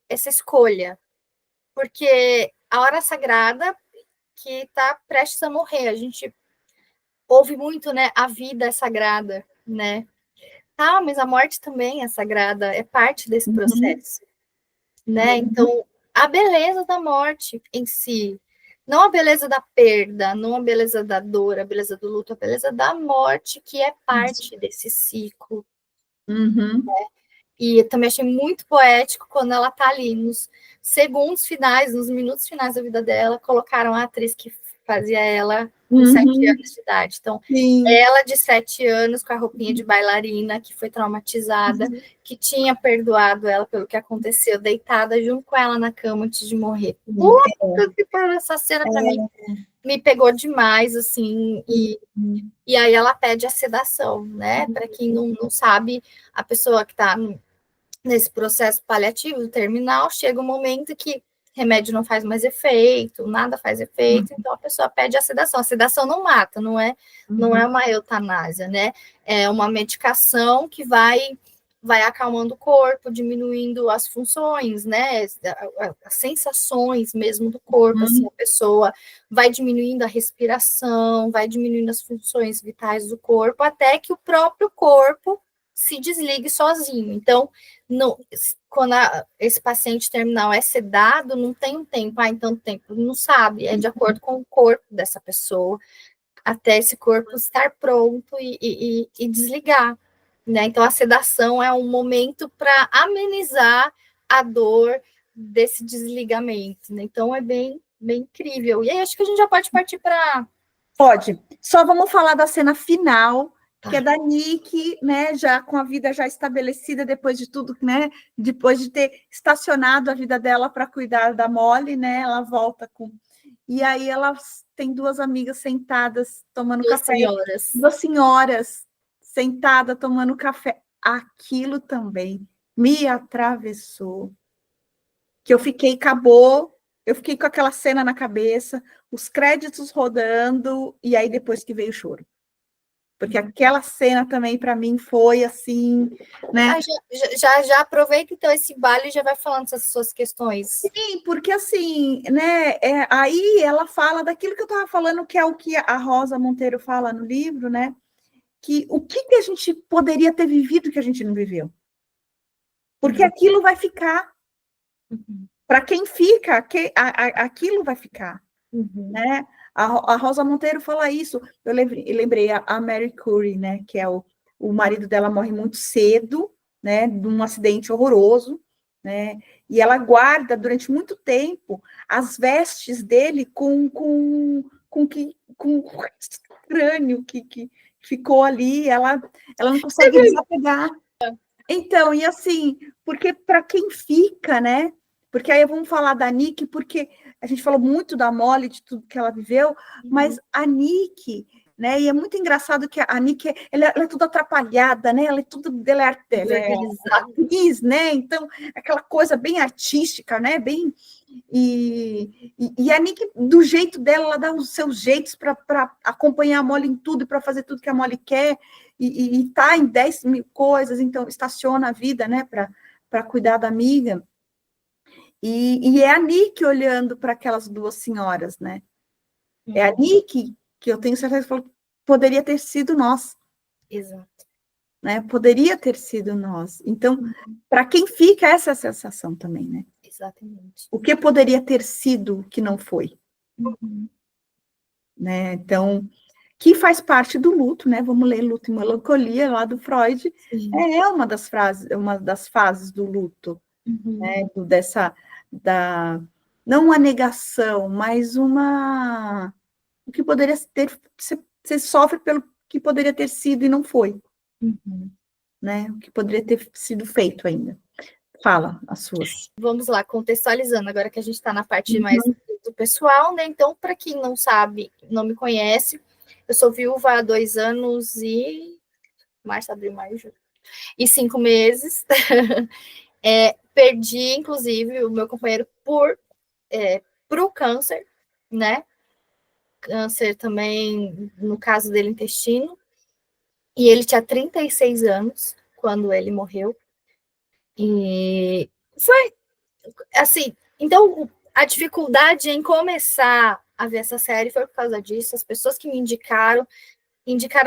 essa escolha. Porque a Hora Sagrada que está prestes a morrer. A gente ouve muito, né? A vida é sagrada, né? Ah, mas a morte também é sagrada, é parte desse processo, né? Então, a beleza da morte em si, não a beleza da perda, não a beleza da dor, a beleza do luto, a beleza da morte, que é parte desse ciclo. Né? E eu também achei muito poético quando ela tá ali nos segundos finais, nos minutos finais da vida dela, colocaram a atriz que fazia ela com 7 anos de idade. Então, ela de 7 anos, com a roupinha de bailarina, que foi traumatizada, que tinha perdoado ela pelo que aconteceu, deitada junto com ela na cama antes de morrer. Essa cena, para mim, me pegou demais, assim, e aí ela pede a sedação, né? Para quem não sabe, a pessoa que está nesse processo paliativo, terminal, chega um momento que remédio não faz mais efeito, nada faz efeito, então a pessoa pede a sedação. A sedação não mata, não é uma eutanásia, né? É uma medicação que vai acalmando o corpo, diminuindo as funções, né? As sensações mesmo do corpo, assim, a pessoa vai diminuindo a respiração, vai diminuindo as funções vitais do corpo, até que o próprio corpo se desligue sozinho. Então, quando esse paciente terminal é sedado, não tem um tempo, em tanto tempo, não sabe, é de acordo com o corpo dessa pessoa, até esse corpo estar pronto e desligar, né? Então, a sedação é um momento para amenizar a dor desse desligamento, né? Então, é bem, bem incrível. E aí, acho que a gente já pode partir para... Pode. Só vamos falar da cena final, que é da Nick, né, já com a vida já estabelecida depois de tudo, né, depois de ter estacionado a vida dela para cuidar da Molly, né, ela volta com... E aí ela tem 2 amigas sentadas tomando café. Duas senhoras sentadas tomando café. Aquilo também me atravessou. Que eu fiquei com aquela cena na cabeça, os créditos rodando, e aí depois que veio o choro. Porque aquela cena também, para mim, foi assim, né? Já aproveita, então, esse baile e já vai falando essas suas questões. Sim, porque assim, né? Aí ela fala daquilo que eu estava falando, que é o que a Rosa Monteiro fala no livro, né? Que o que a gente poderia ter vivido que a gente não viveu? Porque aquilo vai ficar. Para quem fica, aquilo vai ficar, né? A Rosa Monteiro fala isso. Eu lembrei a Mary Curie, né? Que é o marido dela morre muito cedo, né? De um acidente horroroso, né? E ela guarda durante muito tempo as vestes dele com o crânio que ficou ali. Ela não consegue desapegar. Então, e assim, porque para quem fica, né? Porque aí vamos falar da Nick, porque a gente falou muito da Molly, de tudo que ela viveu, mas a Nick, né? E é muito engraçado que a Nick, ela é toda atrapalhada, né? Ela é atriz, né? Então, aquela coisa bem artística, né? Bem... E a Nick, do jeito dela, ela dá os seus jeitos para acompanhar a Molly em tudo, para fazer tudo que a Molly quer, e tá em 10 mil coisas, então estaciona a vida, né? Para cuidar da amiga. E é a Nick olhando para aquelas duas senhoras, né? É a Nick que eu tenho certeza que falou, poderia ter sido nós. Exato. Né? Poderia ter sido nós. Então, para quem fica essa sensação também, né? Exatamente. O que poderia ter sido que não foi? Né? Então, que faz parte do luto, né? Vamos ler Luto e Melancolia, lá do Freud. Sim. É uma das fases do luto, né? Não uma negação, mas o que poderia ter, você sofre pelo que poderia ter sido e não foi. Né? O que poderia ter sido feito ainda. Fala as suas. Vamos lá, contextualizando, agora que a gente está na parte mais do pessoal, né? Então, para quem não sabe, não me conhece, eu sou viúva há 2 anos e... março, abril, maio, junho. E 5 meses. Perdi, inclusive, o meu companheiro pro câncer, né? Câncer também, no caso dele, intestino. E ele tinha 36 anos quando ele morreu. E foi assim, então a dificuldade em começar a ver essa série foi por causa disso. As pessoas que me indicaram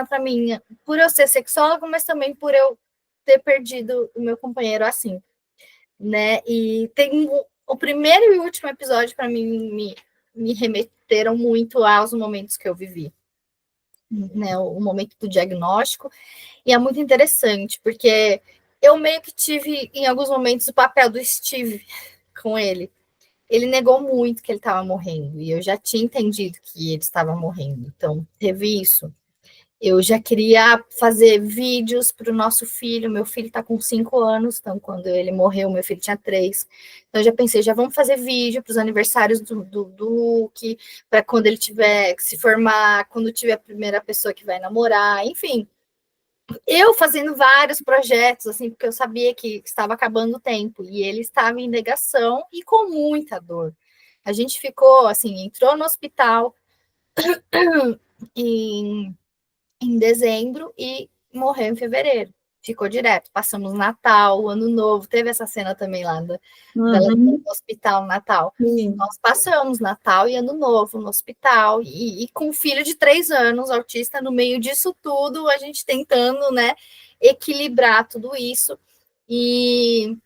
para mim, por eu ser sexóloga, mas também por eu ter perdido o meu companheiro assim, né? E tem o primeiro e último episódio, para mim, me remeteram muito aos momentos que eu vivi, né? O momento do diagnóstico. E é muito interessante, porque eu meio que tive, em alguns momentos, o papel do Steve com ele. Ele negou muito que ele estava morrendo, e eu já tinha entendido que ele estava morrendo. Então, teve isso. Eu já queria fazer vídeos para o nosso filho. Meu filho está com 5 anos, então quando ele morreu, meu filho tinha 3. Então, eu já pensei, já vamos fazer vídeo para os aniversários do Luke, para quando ele tiver que se formar, quando tiver a primeira pessoa que vai namorar, enfim. Eu fazendo vários projetos, assim, porque eu sabia que estava acabando o tempo, e ele estava em negação e com muita dor. A gente ficou, assim, entrou no hospital em dezembro e morreu em fevereiro. Ficou direto. Passamos Natal, Ano Novo, teve essa cena também lá dela no hospital, Natal. Sim. Nós passamos Natal e Ano Novo no hospital, e com um filho de 3 anos, autista, no meio disso tudo, a gente tentando, né, equilibrar tudo isso. E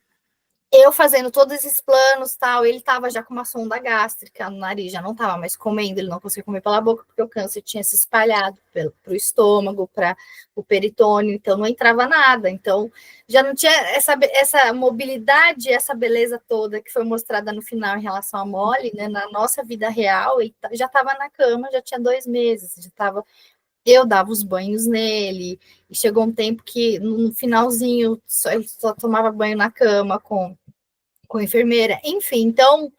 eu fazendo todos esses planos, tal, ele estava já com uma sonda gástrica no nariz, já não estava mais comendo, ele não conseguia comer pela boca, porque o câncer tinha se espalhado para o estômago, para o peritônio, então não entrava nada. Então, já não tinha essa mobilidade, essa beleza toda que foi mostrada no final em relação a Molly, né? Na nossa vida real, ele já estava na cama, já tinha 2 meses, já estava... Eu dava os banhos nele, e chegou um tempo que, no finalzinho, ele só tomava banho na cama com a enfermeira, enfim. Então,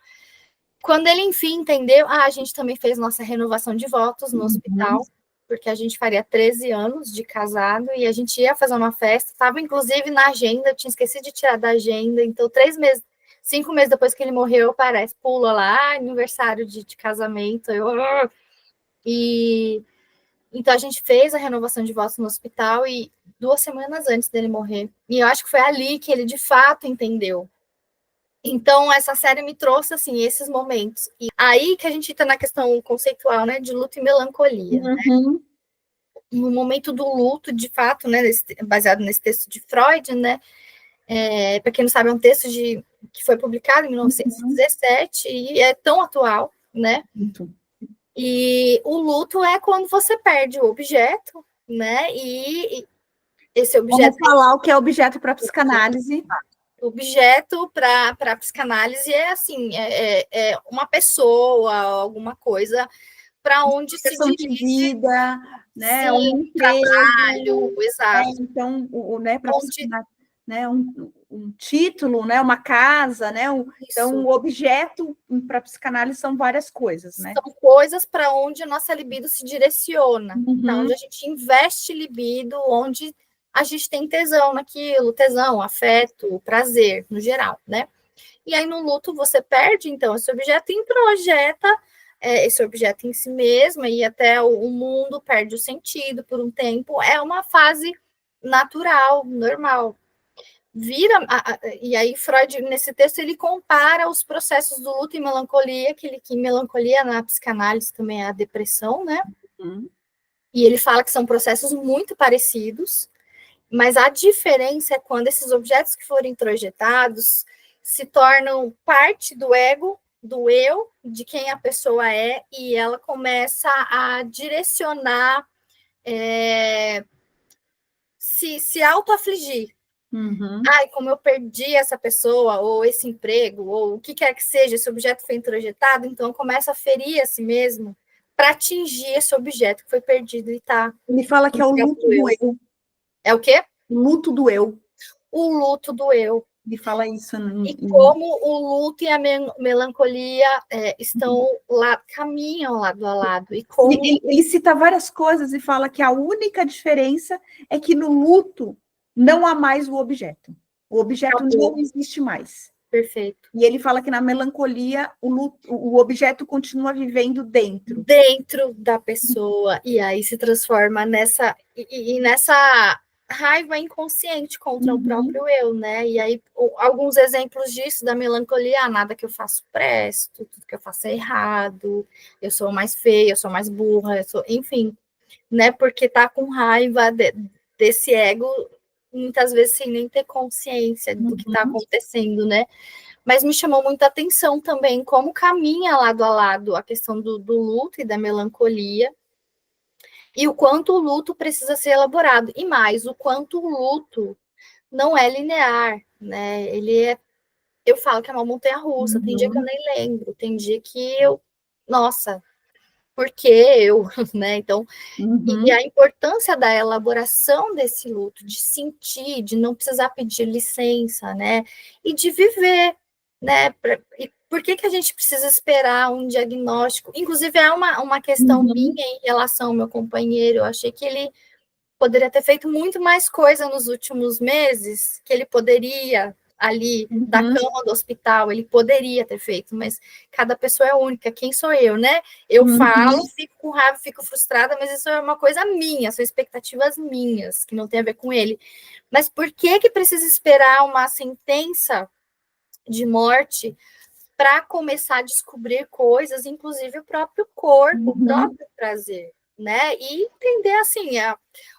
quando ele, enfim, entendeu, a gente também fez nossa renovação de votos no hospital, porque a gente faria 13 anos de casado, e a gente ia fazer uma festa, estava, inclusive, na agenda, eu tinha esquecido de tirar da agenda, então, 5 meses depois que ele morreu, parece, pula lá, aniversário de casamento, então, a gente fez a renovação de votos no hospital, e 2 semanas antes dele morrer, e eu acho que foi ali que ele, de fato, entendeu. Então, essa série me trouxe, assim, esses momentos. E aí que a gente entra na questão conceitual, né, de luto e melancolia, né? No momento do luto, de fato, né, baseado nesse texto de Freud, né, para quem não sabe, é um texto que foi publicado em 1917 e é tão atual, né? E o luto é quando você perde o objeto, né, e esse objeto... Vamos falar o que é objeto para psicanálise. Objeto para a psicanálise é assim, é uma pessoa, alguma coisa para onde se dirige. De vida, né? Sim, um trabalho, exato. Então, né, para né, um título, né, uma casa, né, então o objeto para psicanálise são várias coisas, né? São coisas para onde a nossa libido se direciona, para onde a gente investe libido, onde a gente tem tesão naquilo, tesão, afeto, prazer, no geral, né? E aí no luto você perde, então, esse objeto e introjeta esse objeto em si mesmo, e até o mundo perde o sentido por um tempo, é uma fase natural, normal. E aí Freud, nesse texto, ele compara os processos do luto e melancolia, que melancolia na psicanálise também é a depressão, né? E ele fala que são processos muito parecidos, mas a diferença é quando esses objetos que foram introjetados se tornam parte do ego, do eu, de quem a pessoa é, e ela começa a direcionar, se auto-afligir. Ai, como eu perdi essa pessoa, ou esse emprego, ou o que quer que seja, esse objeto foi introjetado, então começa a ferir a si mesmo para atingir esse objeto que foi perdido e tá. Ele fala que é o luto do eu. É o quê? O luto do eu. O luto do eu. Ele fala isso. E como o luto e a melancolia estão lá, caminham lado a lado. E como... ele cita várias coisas e fala que a única diferença é que no luto não há mais o objeto. O objeto não existe mais. Perfeito. E ele fala que na melancolia o objeto continua vivendo dentro. Dentro da pessoa. E aí se transforma nessa raiva inconsciente contra o próprio eu, né? E aí, alguns exemplos disso, da melancolia, nada que eu faço presto, tudo que eu faço é errado, eu sou mais feia, eu sou mais burra, enfim, né? Porque tá com raiva desse ego, muitas vezes sem nem ter consciência do que tá acontecendo, né? Mas me chamou muita atenção também como caminha lado a lado a questão do luto e da melancolia, e o quanto o luto precisa ser elaborado. E mais, o quanto o luto não é linear, né? Eu falo que é uma montanha-russa. Tem dia que eu nem lembro. Tem dia que nossa, por que eu? Né? Então, e a importância da elaboração desse luto, de sentir, de não precisar pedir licença, né? E de viver, né? Por que a gente precisa esperar um diagnóstico? Inclusive, é uma questão minha em relação ao meu companheiro. Eu achei que ele poderia ter feito muito mais coisa nos últimos meses, que ele poderia, ali, da cama do hospital, ele poderia ter feito, mas cada pessoa é única. Quem sou eu, né? Eu falo, fico com raiva, fico frustrada, mas isso é uma coisa minha, são expectativas minhas, que não tem a ver com ele. Mas por que precisa esperar uma sentença de morte para começar a descobrir coisas, inclusive o próprio corpo, o próprio prazer, né? E entender, assim,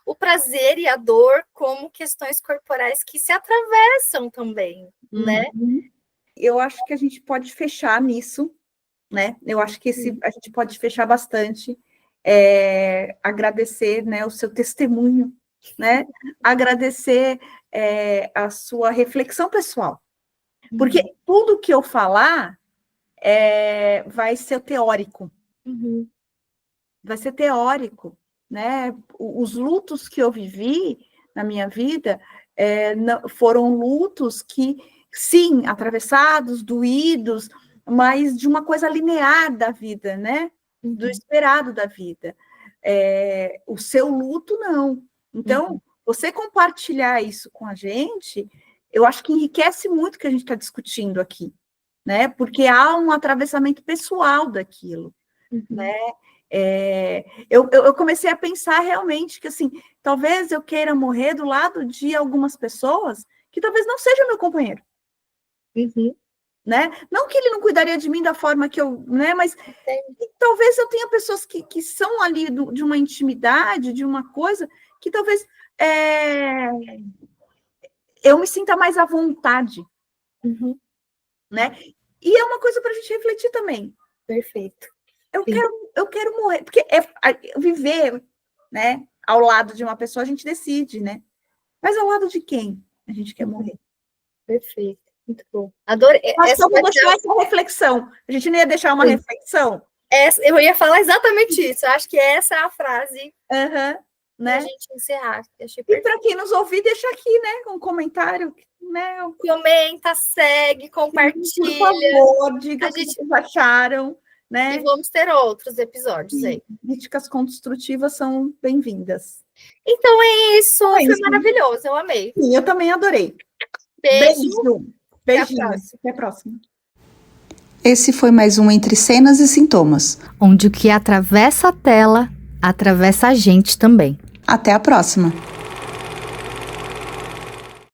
o prazer e a dor como questões corporais que se atravessam também, né? Eu acho que a gente pode fechar nisso, né? Eu acho que a gente pode fechar bastante, agradecer, né, o seu testemunho, né? Agradecer a sua reflexão pessoal. Porque tudo que eu falar vai ser teórico. Vai ser teórico, né? Os lutos que eu vivi na minha vida foram lutos que, sim, atravessados, doídos, mas de uma coisa linear da vida, né? Do esperado da vida. O seu luto, não. Então, você compartilhar isso com a gente, eu acho que enriquece muito o que a gente está discutindo aqui, né? Porque há um atravessamento pessoal daquilo, né? Eu comecei a pensar realmente que, assim, talvez eu queira morrer do lado de algumas pessoas que talvez não seja meu companheiro, né? Não que ele não cuidaria de mim da forma que eu, né? Mas talvez eu tenha pessoas que são ali de uma intimidade, de uma coisa que talvez eu me sinta mais à vontade, né? E é uma coisa para a gente refletir também. Perfeito. Eu quero morrer, porque viver, né, ao lado de uma pessoa a gente decide, né? Mas ao lado de quem a gente quer morrer? Perfeito, muito bom. Adorei. Mas só vou deixar essa reflexão. A gente não ia deixar uma reflexão? Eu ia falar exatamente isso. Eu acho que essa é a frase né? A gente encerrar. E para quem nos ouvir, deixa aqui, né? Um comentário, né? Comenta, segue, compartilha. Por favor, diga o que vocês acharam, né? E vamos ter outros episódios aí. Críticas construtivas são bem-vindas. Então é isso. Foi maravilhoso, eu amei. Sim, eu também adorei. Beijo. Beijinho. Até a próxima. Esse foi mais um Entre Cenas e Sintomas. Onde o que atravessa a tela, atravessa a gente também. Até a próxima!